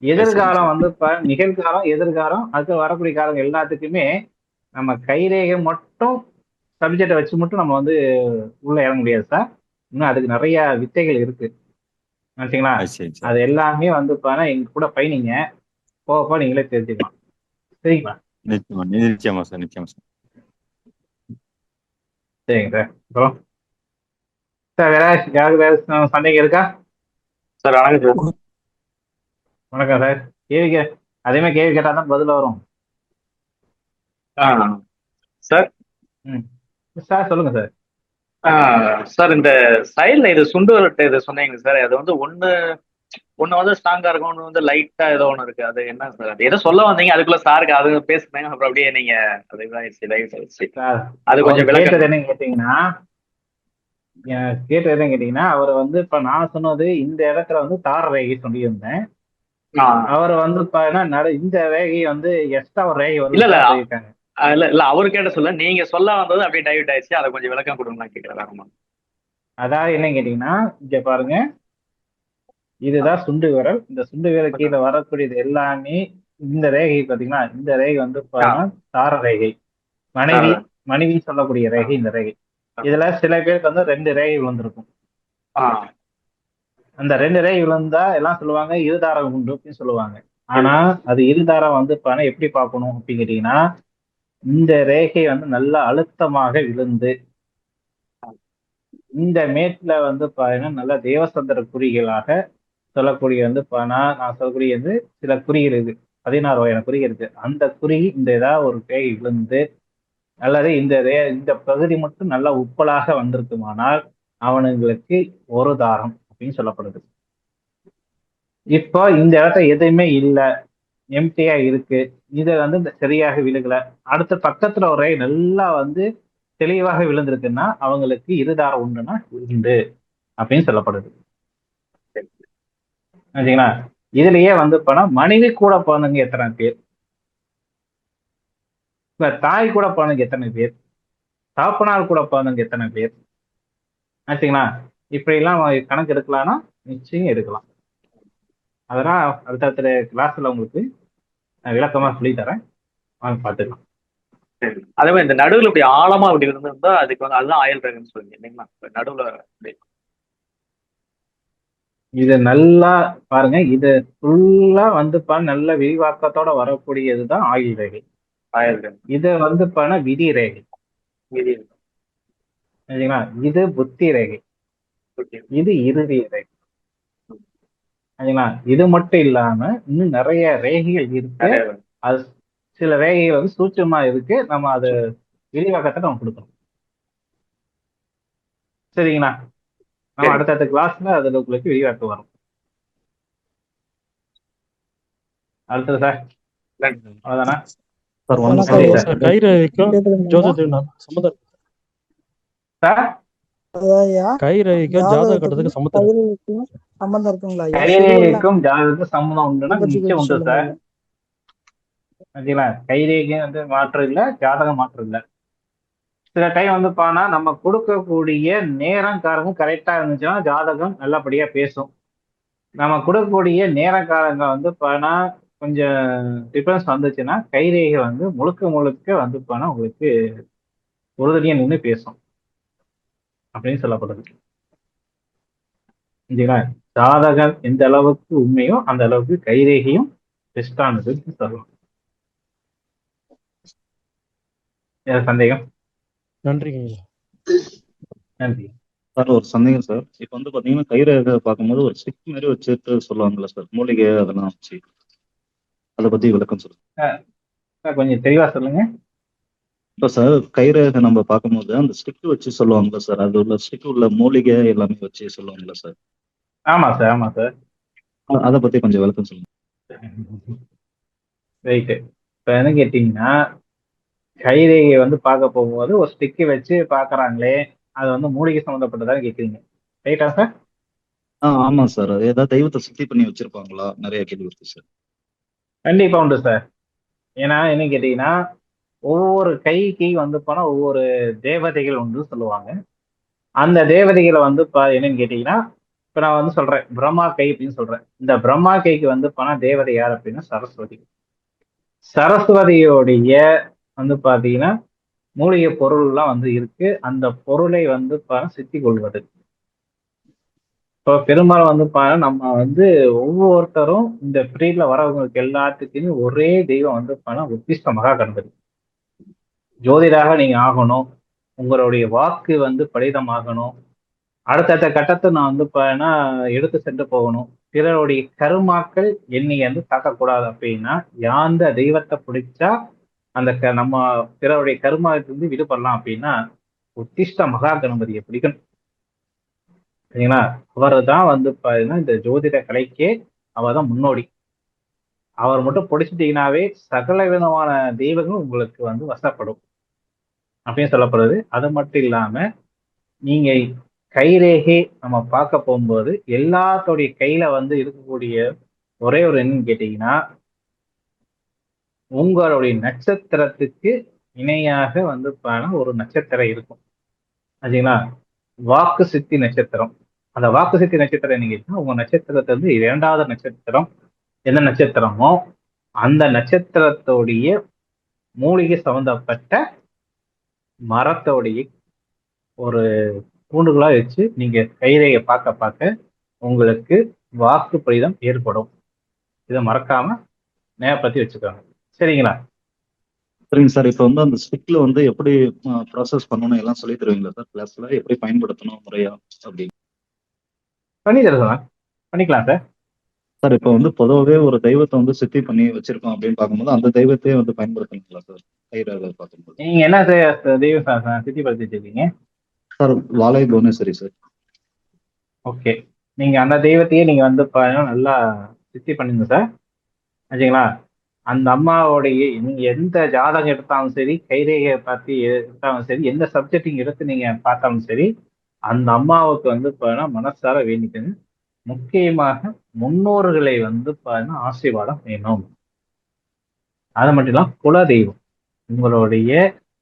எதிர்காலம் வந்து இப்ப நிகழ்காலம், எதிர்காலம், அது வரக்கூடிய காலம் எல்லாத்துக்குமே நம்ம கைரேகை மட்டும் சப்ஜெக்டை வச்சு மட்டும் நம்ம வந்து உள்ள இறங்க முடியாது சார். இன்னும் அதுக்கு நிறைய வித்தைகள் இருக்கு, நினைச்சீங்களா? அது எல்லாமே வந்து எங்க கூட பயணிங்க, போக நீங்களே தெரிஞ்சுக்கலாம். சரிங்களா? நிச்சயமா சார், நிச்சயமா சார். சரிங்க சார். அப்புறம் சார் வேற யாருக்கு வேற சந்தேகம் இருக்கா? சார் வணக்கம் சார். வணக்கம் சார். கேள்வி அதே மாதிரி கேள்வி கேட்டா தான் பதில் வரும். சார் சார் சொல்லுங்க சார். சார் இந்த சைட்ல இது சுண்டு விரட்டு இது சொன்னீங்க சார், அது வந்து ஒண்ணு வந்து ஸ்ட்ராங்கா இருக்கும், ஒண்ணு வந்து லைட்டா ஏதோ ஒண்ணு இருக்கு. அது என்ன சார்? அது ஏதோ சொல்ல வந்தீங்க, அதுக்குள்ள சாருக்கு அது பேசுனீங்க, அப்புறம் அப்படியே நீங்க அது இதாயிடுச்சு. அது கொஞ்சம் கேட்டது என்னன்னு கேட்டீங்கன்னா அவர் வந்து இப்ப நான் சொன்னது இந்த இடத்துல வந்து தார ரேகை சொல்லியிருந்தேன். அவர் வந்து இந்த ரேகை வந்து எக்ஸ்ட்ரா ஒரு ரேகை வந்து சொல்லியிருக்காங்க. இல்ல அவரு கேட்ட சொல்ல நீங்க சொல்ல வந்தது அப்படியே டைவர்ட் ஆயிடுச்சு. அதை கொஞ்சம் விளக்கம் கொடுங்க கேட்கிறேன். அதாவது என்ன கேட்டீங்கன்னா, இங்க பாருங்க, இதுதான் சுண்டு விரல். இந்த சுண்டு விரல் கீழே வரக்கூடியது எல்லாமே இந்த ரேகை பாத்தீங்கன்னா, இந்த ரேகை வந்து தார ரேகை, மனைவி சொல்லக்கூடிய ரேகை இந்த ரேகை. இதுல சில பேருக்கு வந்து 2 ரேகை விழுந்திருக்கும். அந்த 2 ரேகை விழுந்தா எல்லாம் சொல்லுவாங்க இருதாரம் உண்டு அப்படின்னு சொல்லுவாங்க. ஆனா அது இருதாரம் வந்து எப்படி பார்க்கணும் அப்படின்னு கேட்டீங்கன்னா, இந்த ரேகை வந்து நல்ல அழுத்தமாக விழுந்து இந்த மேட்ல வந்து நல்ல தேவசந்திர குறிகளாக சொல்லக்கூடிய வந்து நான் சொல்லக்கூடிய வந்து சில குறிகள் இருக்கு, 16 வகையான குறிகள் இருக்கு. அந்த குறி இந்த ஏதாவது ஒரு ரேகை விழுந்து அல்லது இந்த பகுதி மட்டும் நல்லா உப்பலாக வந்திருக்குமானால் அவனுங்களுக்கு ஒரு தாரம் அப்படின்னு சொல்லப்படுது. இப்போ இந்த இடத்துல எதுவுமே இல்லை, எம்டியா இருக்கு, இதை வந்து இந்த சரியாக விழுகல, அடுத்த பக்கத்துல ஒரு ரேகை நல்லா வந்து தெளிவாக விழுந்திருக்குன்னா அவங்களுக்கு இருதாரம் உண்டுன்னா உண்டு அப்படின்னு சொல்லப்படுது. சரிங்களா? இதுலயே வந்து மனைவி கூட பிறந்தவங்க எத்தனை பேர், தாய் கூட பிறந்தவங்க எத்தனை பேர், தாப்பனார் கூட பிறந்தவங்க எத்தனை பேர், ஆச்சுங்களா? இப்படி எல்லாம் கணக்கு எடுக்கலாம்னா நிச்சயம் எடுக்கலாம். அதெல்லாம் அடுத்த கிளாஸ்ல உங்களுக்கு நான் விளக்கமா சொல்லி தரேன், வாங்க பார்த்துக்கலாம். அதே மாதிரி இந்த நடுவில் இப்படி ஆழமா அப்படி இருந்திருந்தா அதுக்கு வந்து அதுதான் ஆயுள் ரேகைன்னு சொல்லுங்க இல்லைங்களா? நடுவுல இது நல்லா பாருங்க, இது ஃபுல்லா வந்து நல்ல விரிவாக்கத்தோட வரக்கூடியதுதான் ஆயுள் ரேகை. இது வந்து விதி ரேகை. சரிங்களா? இது புத்தி ரேகை, இது இறுதி ரேகை. சரிங்களா? இது மட்டும் இல்லாம இன்னும் நிறைய ரேகைகள் இருக்கு. அது சில ரேகைகள் வந்து சூட்சமா இருக்கு, நம்ம அது விரிவாக்கத்தை நம்ம கொடுக்கணும். சரிங்களா? நம்ம அடுத்த கிளாஸ்ல அதுல உங்களுக்கு விரிவாக்கம் வரும். அடுத்தது சார் அவ்வளவுதானா? கைரேகைக்கும் ஜோதிடத்துக்கும் சம்மந்தம் சார் கைரேகைக்கும் ஜாதக கட்டத்துக்கு சம்மந்தம் இருக்குங்களா? கைரேகைக்கும் ஜாதகத்துக்கும் சம்மந்தம் உண்டுன்னா நிச்சயம் உண்டு சார். சரிங்களா? கைரேகை வந்து மாற்றம் இல்லை, ஜாதகம் மாற்றம் இல்லை. சில டைம் வந்து பானா நம்ம கொடுக்கக்கூடிய நேரம் காலமும் கரெக்டா இருந்துச்சுன்னா ஜாதகம் நல்லபடியா பேசும். நம்ம கொடுக்கக்கூடிய நேர காலங்க வந்து பானா கொஞ்சம் டிஃபரன்ஸ் வந்துச்சுன்னா கைரேகை வந்து முழுக்க முழுக்க வந்து பானா உங்களுக்கு உறுதுணையா நின்று பேசும் அப்படின்னு சொல்லப்படுது. சரிங்களா? ஜாதகம் எந்த அளவுக்கு உண்மையோ அந்த அளவுக்கு கைரேகையும் பெஸ்டானதுன்னு சொல்லலாம். ஏதாவது சந்தேகம்? நன்றிங்க. நன்றி சார். ஒரு சந்தேகம் சார். இப்போ வந்து பாத்தீங்கன்னா கைரேகை பார்க்கும்போது ஒரு ஸ்டிக் மாதிரி வச்சுட்டு சொல்லுவாங்கல்ல சார், மூலிகை அதெல்லாம் வச்சு, அதை பத்தி விளக்கம் சொல்லுங்க. கொஞ்சம் தெளிவா சொல்லுங்க. இப்போ சார் கைரேகை நம்ம பார்க்கும்போது அந்த ஸ்டிக் வச்சு சொல்லுவாங்கல்ல சார், அது உள்ள ஸ்டிக் உள்ள மூலிகை எல்லாமே வச்சு சொல்லுவாங்கல்ல சார். ஆமா சார், ஆமா சார். அதை பத்தி கொஞ்சம் விளக்கம் சொல்லுங்க. ரைட்டு. இப்போ என்ன கேட்டீங்கன்னா, கைரேகை வந்து பார்க்க போகும்போது ஒரு ஸ்டிக்கை வச்சு பார்க்கறாங்களே, அது வந்து மூலிகை சம்மந்தப்பட்டதாக கேட்குறீங்க, ரைட்டா சார்? ஆமா சார். அது ஏதாவது தெய்வத்தை சுத்தி பண்ணி வச்சிருப்பாங்களா? நிறைய கேள்வி இருக்கு சார். கண்டிப்பா உண்டு சார். ஏன்னா என்ன கேட்டீங்கன்னா, ஒவ்வொரு கைக்கு வந்து போனா ஒவ்வொரு தேவதைகள் உண்டு சொல்லுவாங்க. அந்த தேவதைகளை வந்து என்னன்னு கேட்டீங்கன்னா, இப்ப நான் வந்து சொல்றேன் பிரம்மா கை அப்படின்னு சொல்றேன். இந்த பிரம்மா கைக்கு வந்து போனா தேவதை யார் அப்படின்னா சரஸ்வதி. சரஸ்வதியோடைய வந்து பாத்தீங்கன்னா மூலிகை பொருள்லாம் வந்து இருக்கு. அந்த பொருளை வந்து சித்தி கொள்வது. இப்போ பெரும்பாலும் வந்து நம்ம வந்து ஒவ்வொருத்தரும் இந்த பிரீட்ல வரவங்களுக்கு எல்லாத்துக்குமே ஒரே தெய்வம் வந்து உத்திஷ்ட மகா கணபதி. ஜோதிடாக நீங்க ஆகணும், உங்களுடைய வாக்கு வந்து பலிதமாகணும், அடுத்தடுத்த கட்டத்தை நான் வந்து எடுத்து சென்று போகணும், பிறருடைய கருமாக்கள் என்னைய வந்து தாக்கக்கூடாது அப்படின்னா யாந்த தெய்வத்தை பிடிச்சா அந்த நம்ம பிறருடைய கருமாவிலிருந்து விடுபடலாம் அப்படின்னா உத்திஷ்ட மகா கணபதியை பிடிக்கணும். சரிங்களா? அவர் தான் வந்து இந்த ஜோதிட கலைக்கே அவர் தான் முன்னோடி. அவர் மட்டும் பிடிச்சிட்டீங்கன்னாவே சகல விதமான தெய்வங்களும் உங்களுக்கு வந்து வசப்படும் அப்படின்னு சொல்லப்படுது. அது மட்டும் இல்லாம நீங்க கைரேகை நம்ம பார்க்க போகும்போது எல்லாத்தோடைய கையில வந்து இருக்கக்கூடிய ஒரே ஒரு என்னன்னு கேட்டீங்கன்னா, உங்களுடைய நட்சத்திரத்துக்கு இணையாக வந்து ஒரு நட்சத்திரம் இருக்கும். சரிங்களா? வாக்கு சித்தி நட்சத்திரம். அந்த வாக்கு சித்தி நட்சத்திரம் என்ன கேட்டீங்கன்னா, உங்க நட்சத்திரத்தை வந்து 2வது நட்சத்திரம் எந்த நட்சத்திரமோ அந்த நட்சத்திரத்தோடைய மூலிகை சம்பந்தப்பட்ட மரத்தோடைய ஒரு பூண்டுகளா வச்சு நீங்க கைரேகை பார்க்க பார்க்க உங்களுக்கு வாக்கு பலிதம் ஏற்படும். இதை மறக்காம ஞாபகப்படுத்தி வச்சுக்கோங்க. சரிங்களா? சரிங்க சார். இப்போ வந்து அந்த ஸ்டிக்ல வந்து எப்படி ப்ராசஸ் பண்ணணும் எல்லாம் சொல்லி தருவீங்களா சார் கிளாஸ்ல? எப்படி பயன்படுத்தணும் முறையா அப்படி? பண்ணி தருவேன், பண்ணிக்கலாம் சார். சார் இப்போ வந்து பொதுவாகவே ஒரு தெய்வத்தை வந்து சித்தி பண்ணி வச்சிருக்கோம் அப்படின்னு பார்க்கும்போது அந்த தெய்வத்தையே வந்து பயன்படுத்தணுங்களா சார் கைரேகை பார்க்கும்போது? நீங்க என்ன தெய்வம் சித்தி படுத்தி வச்சிருக்கீங்க சார்? வாழை புவனேஸ்வரி சார். ஓகே, நீங்க அந்த தெய்வத்தையே நீங்க வந்து நல்லா சித்தி பண்ணுங்க சார். சரிங்களா? அந்த அம்மாவோடைய நீங்க எந்த ஜாதகம் எடுத்தாலும் சரி, கைரேகையை பார்த்து எடுத்தாலும் சரி, எந்த சப்ஜெக்டிங் எடுத்து நீங்க பார்த்தாலும் சரி, அந்த அம்மாவுக்கு வந்து மனசார வேண்டிக்கணும். முக்கியமாக முன்னோர்களை வந்து ஆசீர்வாதம் வேணும். அது மட்டும் இல்லாம குலதெய்வம் உங்களுடைய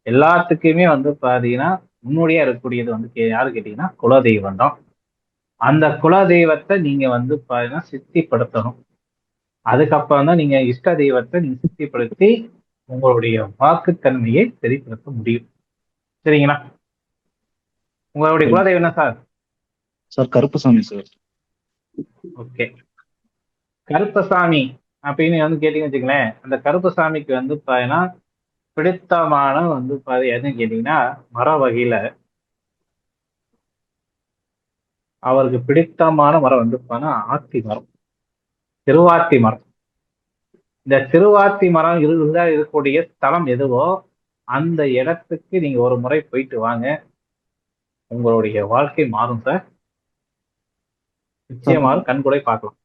எல்லாத்துக்குமே வந்து பாத்தீங்கன்னா முன்னோடியா இருக்கக்கூடியது வந்து யாரு கேட்டீங்கன்னா குலதெய்வம் தான். அந்த குலதெய்வத்தை நீங்க வந்து பாத்தீங்கன்னா சித்திப்படுத்தணும். அதுக்கப்புறம் தான் நீங்க இஷ்ட தெய்வத்தை நீங்க சித்திப்படுத்தி உங்களுடைய வாக்குத்தன்மையை சரிப்படுத்த முடியும். சரிங்களா? உங்களுடைய குலதெய்வம் என்ன sir? Sir Karuppasamy sir. Okay, Karuppasamy அப்படின்னு வந்து கேட்டீங்கன்னு வச்சுங்களேன், அந்த கருப்பசாமிக்கு வந்து பாத்தீங்கன்னா பிடித்தமான வந்து எதுன்னு கேட்டீங்கன்னா மர வகையில அவருக்கு பிடித்தமான மரம் வந்து ஆத்தி மரம், திருவாத்தி மரம். இந்த திருவாத்தி மரம் இருக்கக்கூடிய ஸ்தலம் எதுவோ அந்த இடத்துக்கு நீங்க ஒரு முறை போயிட்டு வாங்க, உங்களுடைய வாழ்க்கை மாறும் சார். நிச்சயமாக கண்கூட பார்க்கலாம்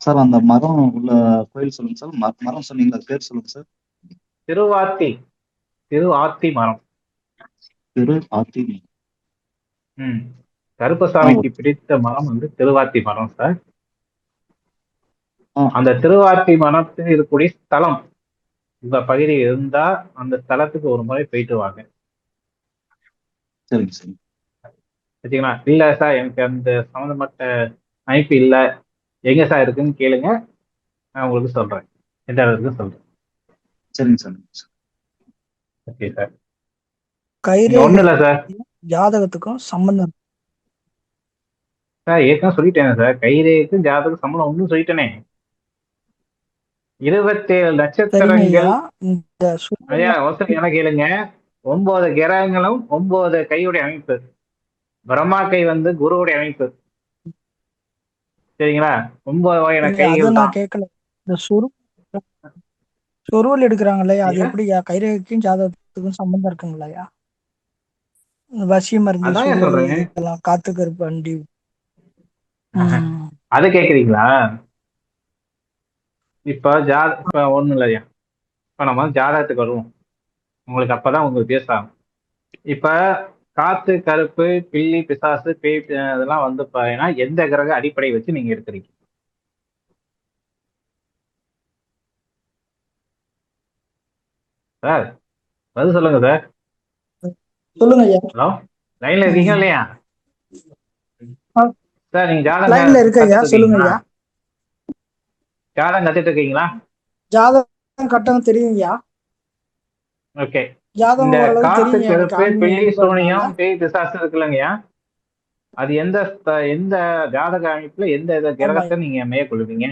சார். அந்த மரம் உள்ள கோயில் சொல்லுங்க சார். மரம் சொன்னீங்களா, பேர் சொல்லுங்க சார். திருவாத்தி மரம். திரு ஆத்தி. கருப்பசாமிக்கு பிடித்த மரம் வந்து திருவாத்தி மரம் சார். அந்த திருவாத்தி மரத்தில் இருக்கக்கூடிய ஸ்தலம் உங்க பகுதியில் இருந்தா அந்த ஸ்தலத்துக்கு ஒரு முறை போயிட்டு வாங்க. சரிங்க சார். வச்சுக்கலாம். இல்ல சார் எனக்கு அந்த சம்மந்தப்பட்ட அமைப்பு இல்ல, எங்க சார் இருக்குன்னு கேளுங்க, நான் உங்களுக்கு சொல்றேன், எந்த இடத்துக்கு சொல்றேன். சரிங்க சார். Okay sir. கைரேகை ஒண்ணும் இல்ல சார். ஜாதகத்துக்கும் சம்பந்தம் சார் ஏற்கனவே சொல்லிட்டேன் சார், கைரேகைக்கும் ஜாதகம் சம்பளம் ஒன்றும் சொல்லிட்டேனே. 27 சரிங்க நட்சத்திரங்கள். ஐயா. இந்த ஐயா ஒருத்தர் என்ன கேளுங்க, 9 கிரகங்களும் 9 கையுடைய அமைப்பு. பிரம்மா கை வந்து குருவுடைய அமைப்பு. சரிங்களா? 9 வகையான அது கைகள் நான் தான். கேட்கல. இந்த சொருவல் எடுக்கிறாங்கல்லையா, அது ஐயா, எப்படியா கைரேகைக்கும் ஜாதகத்துக்கும் சம்பந்தம் இருக்குங்களையா? வசி மருந்து அதான் ஏன் சொருவல் சொல்றேன். இதெல்லாம் காத்து கருப்பு அண்டி. அது கேக்குறீங்களா? இப்ப ஒண்ணும் இல்லையா, இப்ப நம்ம ஜாதகத்துக்கு வருவோம். உங்களுக்கு அப்பதான் உங்களுக்கு பேசலாம். இப்ப காத்து கருப்பு பில்லி பிசாசு பேய் இதெல்லாம் வந்து பாத்தீங்கன்னா எந்த கிரக அடிப்படை வச்சு நீங்க எடுக்கிறீங்க? சார் பதில் சொல்லுங்க சார். சொல்லுங்க ஐயா. ஹலோ, லைன்ல இருக்கீங்க இல்லையா சார்? நீங்க லைன்ல இருக்க ஐயா, சொல்லுங்க ஐயா. ஜாதகம் கத்துட்டு இருக்கீங்களா? ஜாதகம் கட்டணம் தெரியுங்கய்யா. ஓகே. ஜாதகம் இந்த ஓரளவு காத்து தெரியும் எனக்கு, கருப்பு ஆன்மீக பில்லி ஈடுபாடுனால. சூனியம் பேய் பிசாசு இருக்குல்லங்கய்யா, அது எந்த ஜாதக அமைப்புல எந்த கிரகத்தை நீங்க மேற்கொள்வீங்க?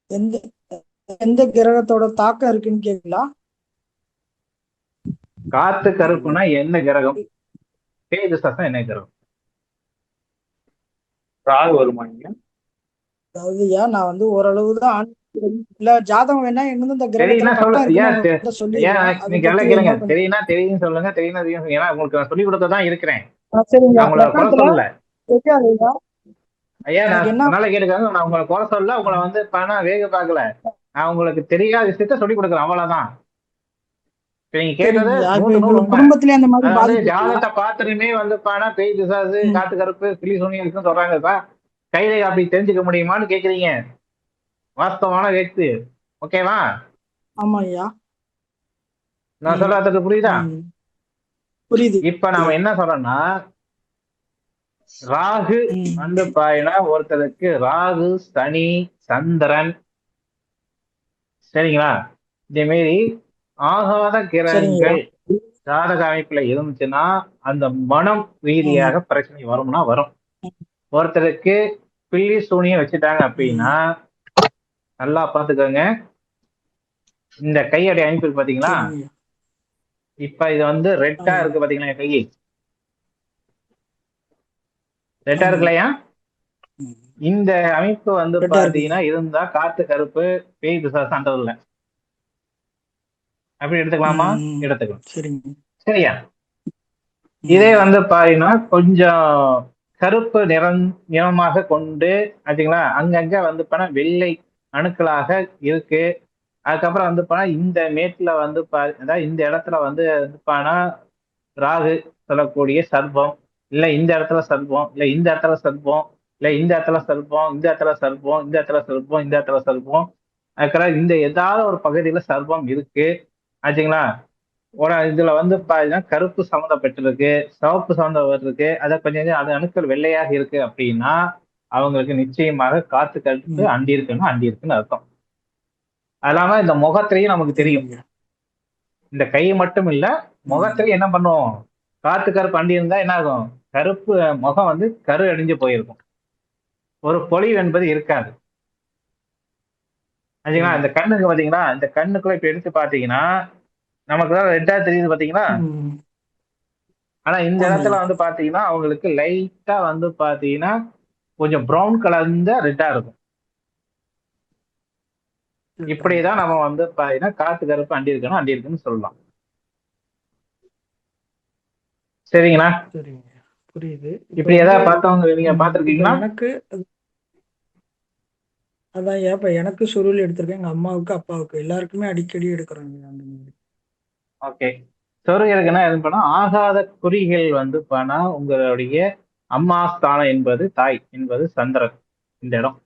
எந்த எந்த கிரகத்தோட தாக்கம் இருக்குன்னு கேட்கலாம். காத்து கருப்புனா என்ன கிரகம், பேய் பிசாசம் என்ன கிரகம்? ராகு வருமாங்க. அதாவது ஐயா, நான் வந்து ஓரளவு தான் இல்ல ஜாதகம் வேணா எங்க இந்த தெரியுன்னா கிரகத்துல சொல்லு. கட்டம் ஐயா இருக்குன்னு சொல்லிடுறேன். அதை நீங்க எல்லாம் பத்தி கேளுங்க. என்ன தெரியுன்னா தெரியும் சொல்லுங்க, தெரியுன்னா தெரியும். ஏன்னா உங்களுக்கு நான் சொல்லி கொடுத்ததான் இருக்கிறேன், சரிங்க. நான் உங்களை குறை லக்னத்துல சொல்லல. தெரியாதுய்யா. ஐயா நான் எனக்கு என்ன நல்லா கேட்டுக்காங்க, நான் உங்களை குறை சொல்லல, உங்களை வந்து பணம் வேக பார்க்கல. நான் உங்களுக்கு தெரியாத விஷயத்த சொல்லி கொடுக்குறேன், அவ்வளவுதான். இப்ப நீங்க கேட்டது சரிங்கய்யா. இப்ப 100 எங்க உண்மை. குடும்பத்திலே அந்த மாதிரி அது வந்து பாதிப்பு இருக்குல்ல? ஜாதகத்தை பார்த்துட்டுமே வந்து பணம் பேய் பிசாசு காத்து கருப்பு கிளி சூனியம் இருக்குன்னு சொல்றாங்கப்பா. கையில அப்படி தெரிஞ்சுக்க முடியுமான்னு கேக்குறீங்க, வாஸ்தவமான வேத்து. ஓகேவா? ஆமா ஐயா. நான் சொல்றது புரியுதா? புரியுது. இப்ப நாம என்ன சொல்றோம்னா, ராகு வந்து பாத்தீங்கன்னா ஒருத்தருக்கு ராகு சனி சந்திரன், சரிங்களா, இதே மாரி ஆகாத கிரகங்கள் ஜாதக அமைப்புல இருந்துச்சுன்னா அந்த மனம் ரீதியாக பிரச்சனை வரும்னா வரும். ஒருத்தருக்கு பில்லி சூனியம் வச்சுட்டாங்க அப்படின்னா நல்லா பாத்துக்கோங்க. இந்த கையடி அமைப்பு பாத்தீங்களா, இப்ப இது வந்து ரெட்டா இருக்கு பாத்தீங்களா, கை ரெட்டா இருக்குல்லையா? இந்த அமைப்பு வந்து பாத்தீங்கன்னா இருந்தா காத்து கருப்பு பேய் பிசாசு இல்லை. அப்படி எடுத்துக்கலாமா? எடுத்துக்கலாம். சரியா? இதே வந்து பாத்தீங்கன்னா கொஞ்சம் கருப்பு நிறமாக கொண்டு ஆச்சுங்களா, அங்கங்க வந்து பண்ண வெள்ளை அணுக்களாக இருக்கு. அதுக்கப்புறம் வந்து பண்ணா இந்த மேட்ல வந்து அதாவது இந்த இடத்துல வந்து பானா ராகு சொல்லக்கூடிய சர்ப்பம், இல்ல இந்த இடத்துல சர்ப்பம், இல்ல இந்த இடத்துல சர்ப்பம், இல்ல இந்த இடத்துல சர்ப்பம், இந்த இடத்துல சர்ப்பம், இந்த இடத்துல சர்ப்பம், இந்த இடத்துல சர்ப்பம், அதுக்கப்புறம் இந்த ஏதாவது ஒரு பகுதியில சர்ப்பம் இருக்கு ஆச்சுங்களா. இதுல வந்து பாத்தீங்கன்னா கருப்பு சம்மந்தப்பட்டிருக்கு, சிவப்பு சம்மந்தப்பட்டிருக்கு, அதை கொஞ்சம் அது அணுக்கள் வெள்ளையாக இருக்கு அப்படின்னா அவங்களுக்கு நிச்சயமாக காத்து கருப்பு அண்டி இருக்குன்னு அர்த்தம். அது இல்லாம இந்த முகத்திலையும் நமக்கு தெரியும். இந்த கை மட்டும் இல்ல, முகத்திலையும் என்ன பண்ணுவோம், காத்து கருப்பு அண்டி இருந்தா என்ன ஆகும், கருப்பு முகம் வந்து கரு அடிஞ்சு போயிருக்கும், ஒரு பொலிவு என்பது இருக்காது. ஆச்சுங்களா. இந்த கண்ணுக்கு பாத்தீங்கன்னா, இந்த கண்ணுக்குள்ள இப்ப எடுத்து பாத்தீங்கன்னா நமக்கு தான் ரெட்டா தெரியுது பாத்தீங்கன்னா, ஆனா இந்த இடத்துல வந்து பாத்தீங்கன்னா அவங்களுக்கு லைட்டா வந்து பாத்தீங்கன்னா கொஞ்சம் ப்ரௌன் கலர்ந்த ரெட்டா இருக்கும். இப்படிதான் நம்ம வந்து பாத்தீங்கன்னா காத்து கருப்பு அண்டி இருக்குன்னு சொல்லலாம். சரிங்களா? புரியுது. இப்படி ஏதாவது பார்த்தவங்க நீங்க பாத்துருக்கீங்களா? எனக்கு அதான் இப்ப எனக்கு சுருள் எடுத்திருக்கேன், எங்க அம்மாவுக்கு அப்பாவுக்கு எல்லாருக்குமே அடிக்கடி எடுக்கிறாங்க அந்த மாதிரி. ஓகே. சொருகலுக்குன்னா எது பண்ணா ஆகாத குறிகள் வந்து பண்ணா உங்களுடைய அம்மா ஸ்தானம் என்பது தாய் என்பது சந்திரன். இந்த இடம்,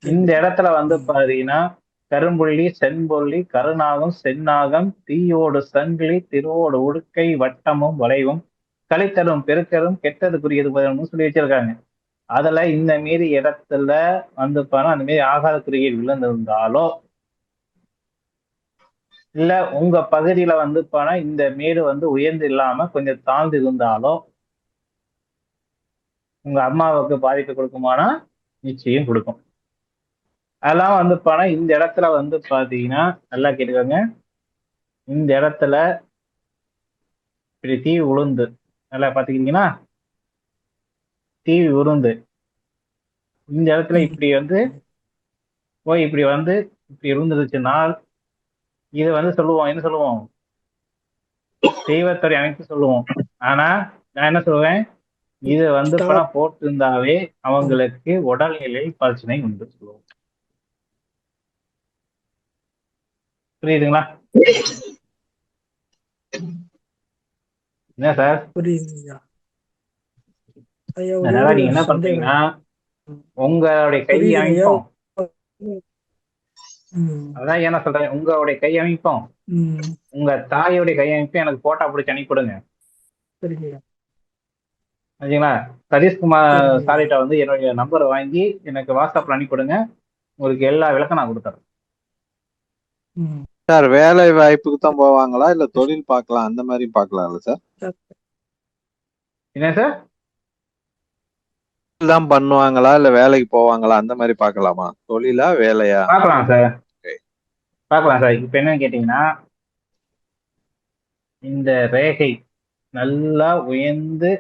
இந்த இடத்துல வந்து பாத்தீங்கன்னா கரும்புள்ளி, செம்புள்ளி, கருநாகம், செந்நாகம், தீயோடு சங்கிலி, திருவோடு உடுக்கை, வட்டமும் வளைவும், கலித்தரும் பெருக்கரும், கெட்டதுக்குரியது பதினொன்னு சொல்லி வச்சிருக்காங்க. அதுல இந்த மாரி இடத்துல வந்து பாருங்க, அந்த மாரி ஆகாத குறியீடு விழுந்திருந்தாலோ, இல்ல உங்க பகுதியில வந்து பானா இந்த மேடு வந்து உயர்ந்து இல்லாம கொஞ்சம் தாழ்ந்து இருந்தாலோ உங்க அம்மாவுக்கு பாதிப்பு கொடுக்குமானா நிச்சயம் கொடுக்கும். அதெல்லாம் வந்து பானா இந்த இடத்துல வந்து பாத்தீங்கன்னா நல்லா கேட்டுக்கோங்க. இந்த இடத்துல இப்படி தீ உளுந்து நல்லா பாத்துக்கிட்டீங்கன்னா தீ உருந்து இந்த இடத்துல இப்படி வந்து போய் இப்படி வந்து இப்படி இருந்துருச்சுனால் இது வந்து சொல்லுவோம், என்ன சொல்லுவோம், தெய்வத்துறை அமைப்பு சொல்லுவோம். ஆனா நான் என்ன சொல்லுவேன், இது வந்து பணம் போட்டிருந்தாவே அவங்களுக்கு உடல்நிலை பிரச்சனை உண்டு சொல்லுவோம். புரியுதுங்களா? என்ன சார்? புரியுதுங்கய்யா. அதனால நீங்க என்ன பண்றீங்கன்னா உங்களுடைய கை அமைப்போம், அதான் என்ன சொல்றேன், உங்களுடைய கை அமைப்போம் உங்க தாயோடைய கை அமைப்பும் எனக்கு போட்டா பிடிச்சி அனுப்பிவிடுங்க. சரிங்களா? சதீஷ்குமார் சாரிட்ட வந்து என்னுடைய நம்பரை வாங்கி எனக்கு வாட்ஸ்அப்ல அனுப்பிவிடுங்க. உங்களுக்கு எல்லா விளக்கம் நான் கொடுத்துறேன். சார் வேலை வாய்ப்புக்கு தான் போவாங்களா இல்ல தொழில் பார்க்கலாம் அந்த மாதிரி பார்க்கலாம்ல சார்? என்ன சார்? தான் பண்ணுவாங்களா இல்ல வேலைக்கு போவாங்களா அந்த மாதிரி பார்க்கலாமா? தொழிலா வேலையா? பார்க்கலாம் சார், பார்க்கலாம் சார். இப்ப என்னன்னு கேட்டீங்கன்னா, இந்த ரேகை நல்லா உயர்ந்து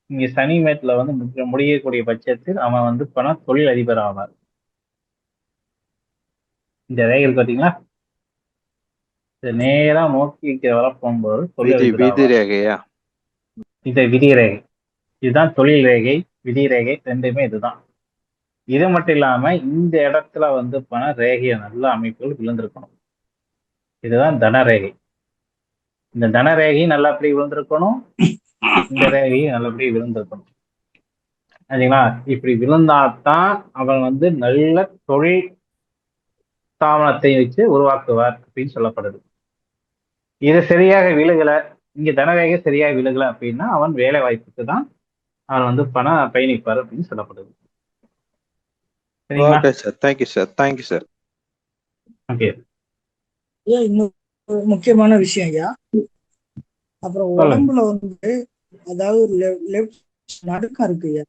இங்க சனி மேட்ல வந்து முடியக்கூடிய பட்சத்தில் அவன் வந்து பணம் தொழில் அதிபர் ஆவார். இந்த ரேகை பாத்தீங்களா, நேரா நோக்கி வர போகும்போது தொழில் அதிபர் விதி ஆவார். ரேகையா? இந்த விதி ரேகை இதுதான் தொழில் ரேகை, விதி ரேகை ரெண்டுமே இதுதான். இது மட்டும் இல்லாம இந்த இடத்துல வந்து பணம் ரேகைய நல்ல அமைப்புகள் விழுந்திருக்கணும். இதுதான் தனரேகை. இந்த தனரேகை நல்லபடி விழுந்திருக்கணும், இந்த ரேகையும் நல்லபடி விழுந்திருக்கணும். சரிங்களா? இப்படி விழுந்தாதான் அவன் வந்து நல்ல தொழில் ஸ்தாபனத்தை வச்சு உருவாக்குவார் அப்படின்னு சொல்லப்படுது. இது சரியாக விழுகல, இங்க தனரேகை சரியாக விழுகல அப்படின்னா அவன் வேலை வாய்ப்புக்கு தான் அவன் வந்து பணம் பயணிப்பார் அப்படின்னு சொல்லப்படுது. Okay sir, thank you sir, thank you sir. Okay. இன்னும் முக்கியமான விஷயம் ஐயா, அப்புறம் உடம்புல வந்து அதாவது லெஃப்ட் நடுக்கம் இருக்குய்யா,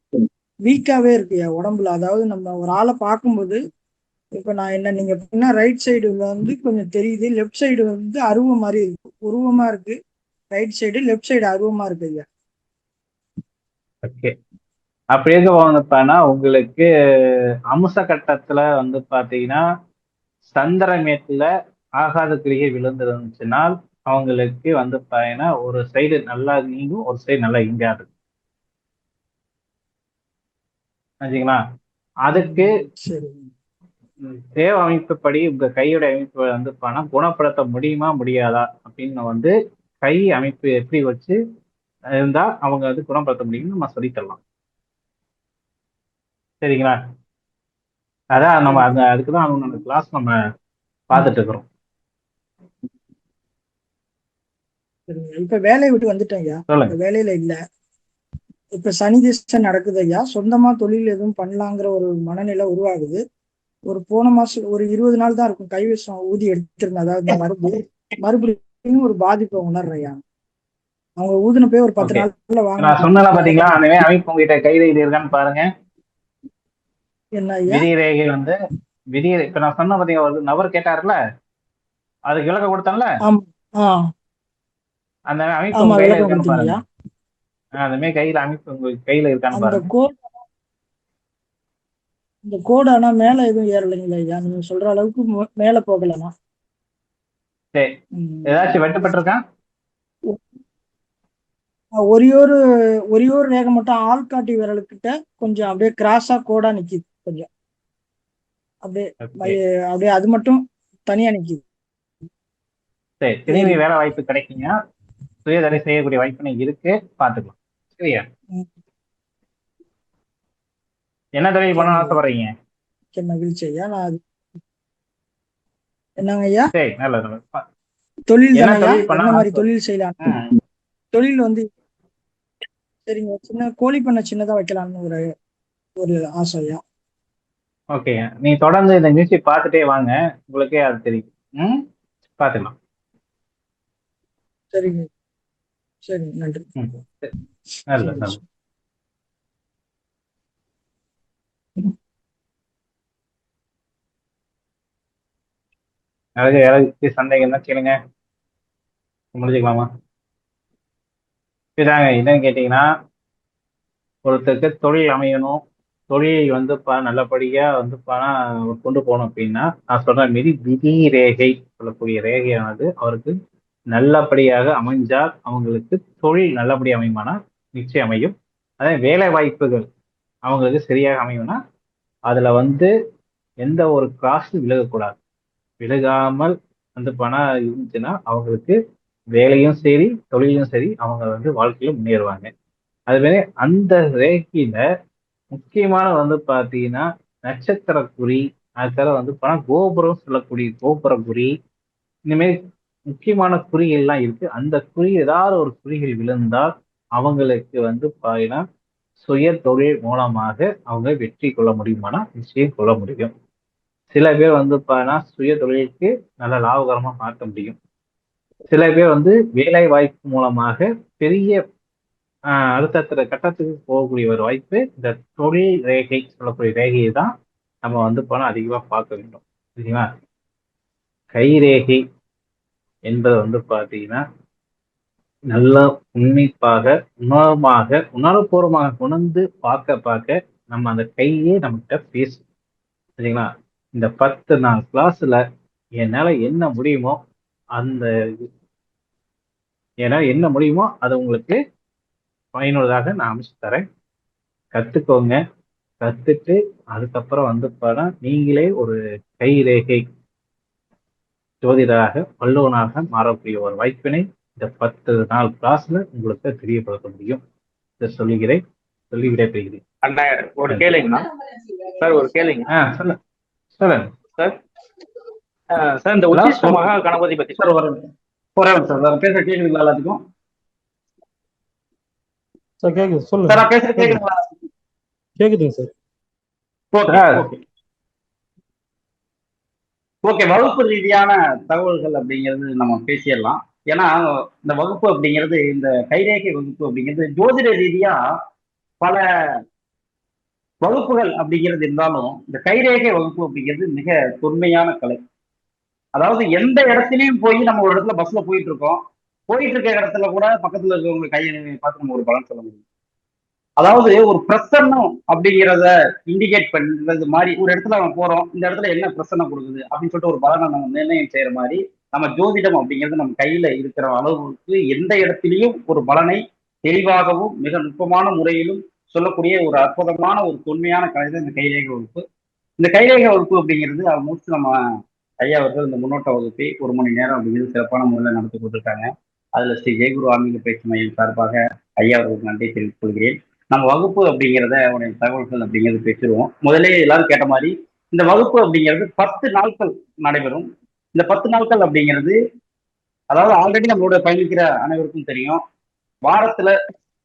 வீக்காவே இருக்குய்யா உடம்புல. அதாவது நம்ம ஒரு ஆளை பார்க்கும்போது இப்ப நான் என்ன நீங்க பண்ணா ரைட் சைடு வந்து கொஞ்சம் தெரியுது, லெஃப்ட் சைடு வந்து அருவம் மாதிரி இருக்கு, உருவமா இருக்கு. ரைட் சைடு லெஃப்ட் சைடு அருவமா இருக்கு ஐயா. ஓகே, அப்படி இருக்க போனப்பானா உங்களுக்கு அம்ச கட்டத்துல வந்து பாத்தீங்கன்னா சந்திரமேட்டுல ஆகாத கிரியை விழுந்துருந்துச்சுனால் அவங்களுக்கு வந்து பாத்தீங்கன்னா ஒரு சைடு நல்லா நீங்கும், ஒரு சைடு நல்லா இங்காது. சரிங்களா? அதுக்கு தேவ அமைப்புப்படி உங்க கையோட அமைப்பு வந்து பணம் குணப்படுத்த முடியுமா முடியாதா அப்படின்னு வந்து கை அமைப்பு எப்படி வச்சு இருந்தா அவங்க வந்து குணப்படுத்த முடியும்னு நம்ம சொல்லித்தரலாம். சரிங்களா? அதான் நம்ம அதுக்குதான் அவங்க கிளாஸ் நம்ம பார்த்துட்டு இருக்கிறோம். இப்ப வேலையை விட்டு வந்துட்டேன் ஐயா, வேலையில இல்ல. இப்ப சனி திசை நடக்குது ஐயா, சொந்தமா தொழில் எதுவும் பண்ணலாங்கிற ஒரு மனநிலை உருவாகுது. ஒரு போன மாசம் ஒரு 20 நாள் தான் இருக்கும் கைவசம் ஊதி எடுத்திருந்தேன். அதாவது மறுபடியும் ஒரு பாதிப்பை உணர்றையா. அவங்க ஊதுன போய் ஒரு 10 நாள்ல வாங்க. நான் சொன்ன பாத்தீங்களா, அந்த அமைப்பு உங்ககிட்ட கைரேகை இருக்கான்னு பாருங்க. என்ன விதி ரேகை வந்து விதி இப்ப நான் சொன்ன பாத்தீங்க, ஒரு நபர் கேட்டாருல, அதுக்கு விளக்க கொடுத்தான்ல, அந்த அமைப்பு உங்க கையில இருக்கான்னு பாருங்க. அந்த மாதிரி கையில அமைப்பு உங்க கையில இருக்கான்னு பாருங்க. இந்த கோடு ஆனா மேல எதுவும் ஏறலைங்களா ஐயா, நீங்க சொல்ற அளவுக்கு மேல போகலமா? சரி, ஏதாச்சும் வெட்டப்பட்டிருக்கான்? ஒரே ஒரு ரேகை மட்டும் ஆள்காட்டி விரலுக்கிட்ட கொஞ்சம் அப்படியே கிராஸா கோடா நிக்குது, கொஞ்சம் அப்படியே அது மட்டும் தனியா நிக்குது. சரி, திரும்பி வேலை வாய்ப்பு கிடைக்குங்க, சுயதடை செய்யக்கூடிய வாய்ப்பு இருக்கு, பாத்துக்கலாம். சரியா? என்ன தொழில் பண்ண ஆசைப்படுறீங்க? மகிழ்ச்சி ஐயா. நான் என்னங்க ஐயா? சரி, நல்லது. தொழில் என்ன தானே ஐயா? தொழில் பண்ணா என்ன மாதிரி தொழில் செய்யலாம்? தொழில் வந்து சரிங்க, சின்ன கோழி பண்ணை சின்னதா வைக்கலாம்னு ஒரு ஒரு ஆசை ஐயா. ஓகேங்க. நீங்க தொடர்ந்து இந்த நிகழ்ச்சி பார்த்துட்டே வாங்க, உங்களுக்கே அது தெரியும். பார்த்துக்கலாம். சரிங்க, சரி, நன்றி. சரி. நல்லது, நல்லது. யாராவது சந்தேகம் தான் கேளுங்க, முடிஞ்சுக்கலாமா? இதாங்க என்னன்னு கேட்டீங்கன்னா, ஒருத்தருக்கு தொழில் அமையணும், தொழில் வந்து நல்லபடியா வந்து கொண்டு போகணும் அப்படின்னா, நான் சொல்ற மாரி விதி ரேகை சொல்லக்கூடிய ரேகையானது அவருக்கு நல்லபடியாக அமைஞ்சால் அவங்களுக்கு தொழில் நல்லபடியாக அமையுமானா நிச்சயம் அமையும். அதே வேலை வாய்ப்புகள் அவங்களுக்கு சரியாக அமையும்னா அதுல வந்து எந்த ஒரு காசும் விலகக்கூடாது. விலகாமல் வந்து பணம் இருந்துச்சுன்னா அவங்களுக்கு வேலையும் சரி தொழிலும் சரி அவங்க வந்து வாழ்க்கையில முன்னேறுவாங்க. அதுமாரி அந்த ரேகையில முக்கியமான வந்து பாத்தீங்கன்னா நட்சத்திர குறி, அதுக்காக வந்து கோபுரம் சொல்லக்கூடிய கோபுர குறி, இந்த மாதிரி முக்கியமான குறிகள்லாம் இருக்கு. அந்த குறி ஏதாவது ஒரு குறிகள் விழுந்தால் அவங்களுக்கு வந்து பாத்தீங்கன்னா சுய தொழில் மூலமாக அவங்க வெற்றி கொள்ள முடியுமானா நிச்சயம் கொள்ள முடியும். சில பேர் வந்து பாத்தீங்கன்னா சுய தொழிலுக்கு நல்ல லாபகரமா மாற்ற முடியும். சில பேர் வந்து வேலை வாய்ப்பு மூலமாக பெரிய அடுத்த கட்டத்துக்கு போகக்கூடிய ஒரு வாய்ப்பு. இந்த தொழில் ரேகை சொல்லக்கூடிய ரேகையை தான் நம்ம வந்து அதிகமா பார்க்க வேண்டும். சரிங்களா? கைரேகை என்பது வந்து பாத்தீங்கன்னா நல்ல உன்னிப்பாக உணர்வுபூர்வமாக உணர்ந்து பார்க்க நம்ம அந்த கையே நம்மகிட்ட பேசும். சரிங்களா? இந்த 10 நாள் கிளாஸ்ல என்னால என்ன முடியுமோ அந்த என்ன முடியுமோ அதை உங்களுக்கு பயனுள்ளதாக நான் அமைச்சு தரேன். கத்துக்கோங்க. கத்துட்டு அதுக்கப்புறம் வந்து நீங்களே ஒரு கைரேகை ஜோதிடராக வல்லுவனாக மாறக்கூடிய ஒரு வாய்ப்பினை இந்த 10 நாள் கிளாஸ்ல உங்களுக்கு தெரியப்படுத்த முடியும். இதை சொல்லி விடைபெறுகிறேன். அண்ணா ஒரு கேளுங்கண்ணா சார், ஒரு கேளுங்க. சொல்லுங்க சார். சார் இந்த உச்சிஷ்ட மகா கணபதி பத்தி சார் வரேன் சார். வேற பேச கேக்குதுங்களா எல்லாத்துக்கும்? சார் கேக்குது, சொல்லுங்க. சார் நான் பேசுற கேக்குதுங்களா? கேக்குதுங்க சார். ஓகே, வகுப்பு ரீதியான தகவல்கள் அப்படிங்கிறது நம்ம பேசிடலாம். ஏன்னா இந்த வகுப்பு அப்படிங்கிறது, இந்த கைரேகை வகுப்பு அப்படிங்கிறது ஜோதிட ரீதியா பல வகுப்புகள் அப்படிங்கிறது இருந்தாலும் இந்த கைரேகை வகுப்பு அப்படிங்கிறது மிக தொன்மையான கலை. அதாவது எந்த இடத்துலயும் போய் நம்ம ஒரு இடத்துல பஸ்ல போயிட்டு இருக்கோம், போயிட்டு இருக்க இடத்துல கூட பக்கத்துல இருக்கவங்க கையை பார்த்து நம்ம ஒரு பலன் சொல்ல முடியும். அதாவது ஒரு பிரசன்னம் அப்படிங்கிறத இண்டிகேட் பண்றது மாதிரி ஒரு இடத்துல நம்ம போறோம், இந்த இடத்துல என்ன பிரசன்னம் கொடுக்குது அப்படின்னு சொல்லிட்டு ஒரு பலனை நம்ம நிர்ணயம் செய்யற மாதிரி நம்ம ஜோதிடம் அப்படிங்கிறது நம்ம கையில இருக்கிற அளவுக்கு எந்த இடத்துலையும் ஒரு பலனை தெளிவாகவும் மிக நுட்பமான முறையிலும் சொல்லக்கூடிய ஒரு அற்புதமான ஒரு தொன்மையான கலை தான் இந்த கைரேகை வகுப்பு. இந்த கைரேகை வகுப்பு அப்படிங்கிறது ஆல்மோஸ்ட் நம்ம ஐயா அவர்கள் இந்த முன்னோட்ட வகுப்பை 1 மணி நேரம் அப்படிங்கிறது சிறப்பான முறையில் நடத்தி கொடுத்துருக்காங்க. அதுல ஸ்ரீ ஜெயகுரு ஆன்மீக பயிற்சி மையம் சார்பாக ஐயா அவர்களுக்கு நன்றி தெரிவித்துக் கொள்கிறேன். நம்ம வகுப்பு அப்படிங்கிறத அவருடைய தகவல்கள் அப்படிங்கிறது பேசிடுவோம். முதலே எல்லாரும் கேட்ட மாதிரி இந்த வகுப்பு அப்படிங்கிறது 10 நாட்கள் நடைபெறும். இந்த 10 நாட்கள் அப்படிங்கிறது அதாவது ஆல்ரெடி நம்மளோட பயணிக்கிற அனைவருக்கும் தெரியும், வாரத்துல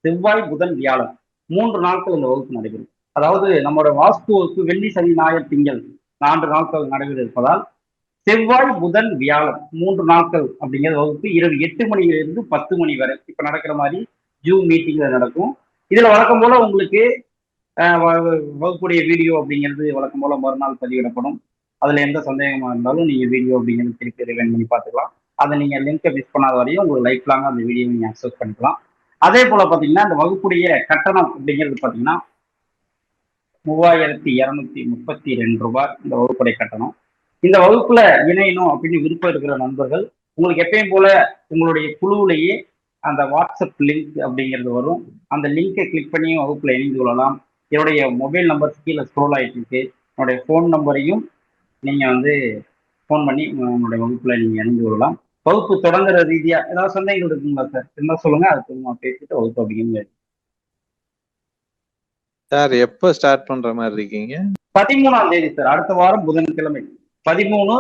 செவ்வாய் புதன் வியாழன் 3 நாட்கள் இந்த வகுப்பு நடைபெறும். அதாவது நம்மளோட வாஸ்து வகுப்பு வெள்ளி சனி ஞாயிறு திங்கள் 4 நாட்கள் நடைபெற இருப்பதால் செவ்வாய் புதன் வியாழன் 3 நாட்கள் அப்படிங்கிற வகுப்பு இரவு 8 மணியிலிருந்து 10 மணி வரை இப்ப நடக்கிற மாதிரி ஜூம் மீட்டிங்ல நடக்கும். இதுல வழக்கம் போல உங்களுக்கு வகுப்புடைய வீடியோ அப்படிங்கிறது வழக்கம் போல மறுநாள் பதிவிடப்படும். அதுல எந்த சந்தேகமா இருந்தாலும் நீங்க வீடியோ அப்படிங்கிறது திருப்பி ரிவைண்ட் பண்ணி பார்த்துக்கலாம். அதை நீங்க லிங்கை மிஸ் பண்ணாத வரையும் உங்களுக்கு லைஃப் லாங்கா அந்த வீடியோ நீங்க அக்சஸ் பண்ணிக்கலாம். அதே போல பாத்தீங்கன்னா இந்த வகுப்புடைய கட்டணம் அப்படிங்கிறது பாத்தீங்கன்னா 3232 ரூபாய் இந்த வகுப்புடைய கட்டணம். இந்த வகுப்புல இணையணும் அப்படின்னு விருப்பம் இருக்கிற நண்பர்கள் உங்களுக்கு எப்பயும் போல உங்களுடைய குழுவிலேயே அந்த வாட்ஸ்அப் லிங்க் அப்படிங்கிறது வரும். அந்த லிங்கை கிளிக் பண்ணி வகுப்புல இணைந்து கொள்ளலாம். என்னுடைய மொபைல் நம்பர் கீழே ஸ்க்ரோல் ஆகிட்டு இருக்கு. என்னுடைய ஃபோன் நம்பரையும் நீங்க வந்து ஃபோன் பண்ணி உங்களுடைய வகுப்புல நீங்க இணைந்து கொள்ளலாம். வகுப்பு தொடங்குற ரீதியா ஏதாவது சந்தேகங்கள் இருக்குங்களா சார்? என்ன சொல்லுங்க, அதுக்கு நம்ம பேசிட்டு வகுப்பு அப்படிங்கிறது. சார் எப்போ ஸ்டார்ட் பண்ற மாதிரி இருக்கீங்க? 13ஆம் தேதி சார், அடுத்த வாரம் புதன்கிழமை 13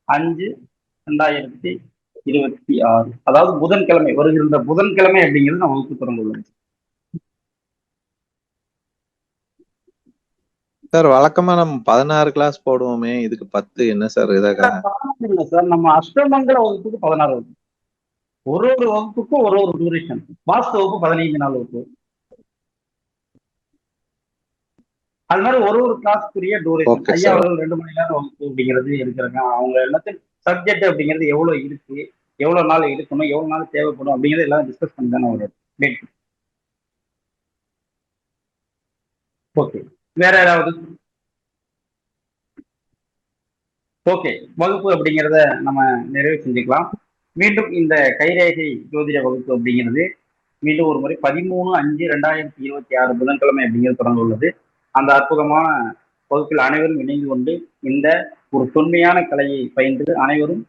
5/2026, அதாவது புதன்கிழமை, வருகின்ற புதன்கிழமை அப்படிங்கிறது நான் வகுப்பு தொடங்குள்ளோம். சார் வழக்கமா நம்ம 16 கிளாஸ் போடுவோமே, இதுக்கு 10 என்ன சார் இதாக? இல்ல சார், நம்ம அஷ்டமங்கல வகுப்புக்கு 16 வகுப்பு, ஒரு வகுப்புக்கும் ஒரு டூரேஷன். வாஸ்து வகுப்பு 15 நாள் வகுப்பு, அது மாதிரி ஒரு கிளாஸ்க்குரிய டூரேஷன். ஐயா அவர்கள் 2 மணி நேரம் வகுப்பு அப்படிங்கிறது இருக்கிறாங்க. அவங்க எல்லாத்தையும் சப்ஜெக்ட் அப்படிங்கிறது எவ்வளவு இருக்கு, எவ்வளவு நாள் இருக்கணும், எவ்வளவு நாள் தேவைப்படும் அப்படிங்கிறது எல்லாம் டிஸ்கஸ் பண்ணி தானே ஒரு டேட். ஓகே, வேற யாராவது? ஓகே, வகுப்பு அப்படிங்கிறத நம்ம நிறைவு செஞ்சுக்கலாம். மீண்டும் இந்த கைரேகை ஜோதிட வகுப்பு அப்படிங்கிறது மீண்டும் ஒரு முறை 13/5/2026 புதன்கிழமை அப்படிங்கிறது தொடங்க உள்ளது. அந்த அற்புதமான வகுப்பில் அனைவரும் இணைந்து கொண்டு இந்த ஒரு தொன்மையான கலையை பயின்று அனைவரும்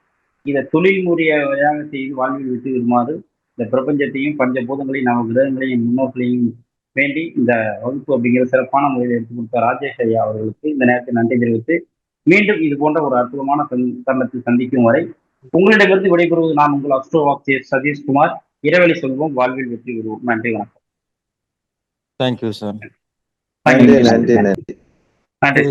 இதை தொழில் முறையாக செய்து வாழ்வில் விட்டு விடுமாறு இந்த பிரபஞ்சத்தையும் பஞ்சபூதங்களையும் நம்ம கிரகங்களையும் முன்னோர்களையும் வேண்டி இந்த வகுப்பு அப்படிங்கிற சிறப்பான முறையில் எடுத்துக் கொடுத்த ராஜேஷ் ஐயா அவர்களுக்கு இந்த நேரத்தில் நன்றி தெரிவித்து மீண்டும் இது போன்ற ஒரு அற்புதமான தருணத்தில் சந்திக்கும் வரை உங்களிடமிருந்து விடைபெறுவது நான் உங்கள் அஸ்ட்ரோவாக் சதீஷ்குமார். இறைவழி சொல்வோம், வாழ்வில் வெற்றி பெறுவோம். நன்றி, வணக்கம். Thank you sir. நன்றி.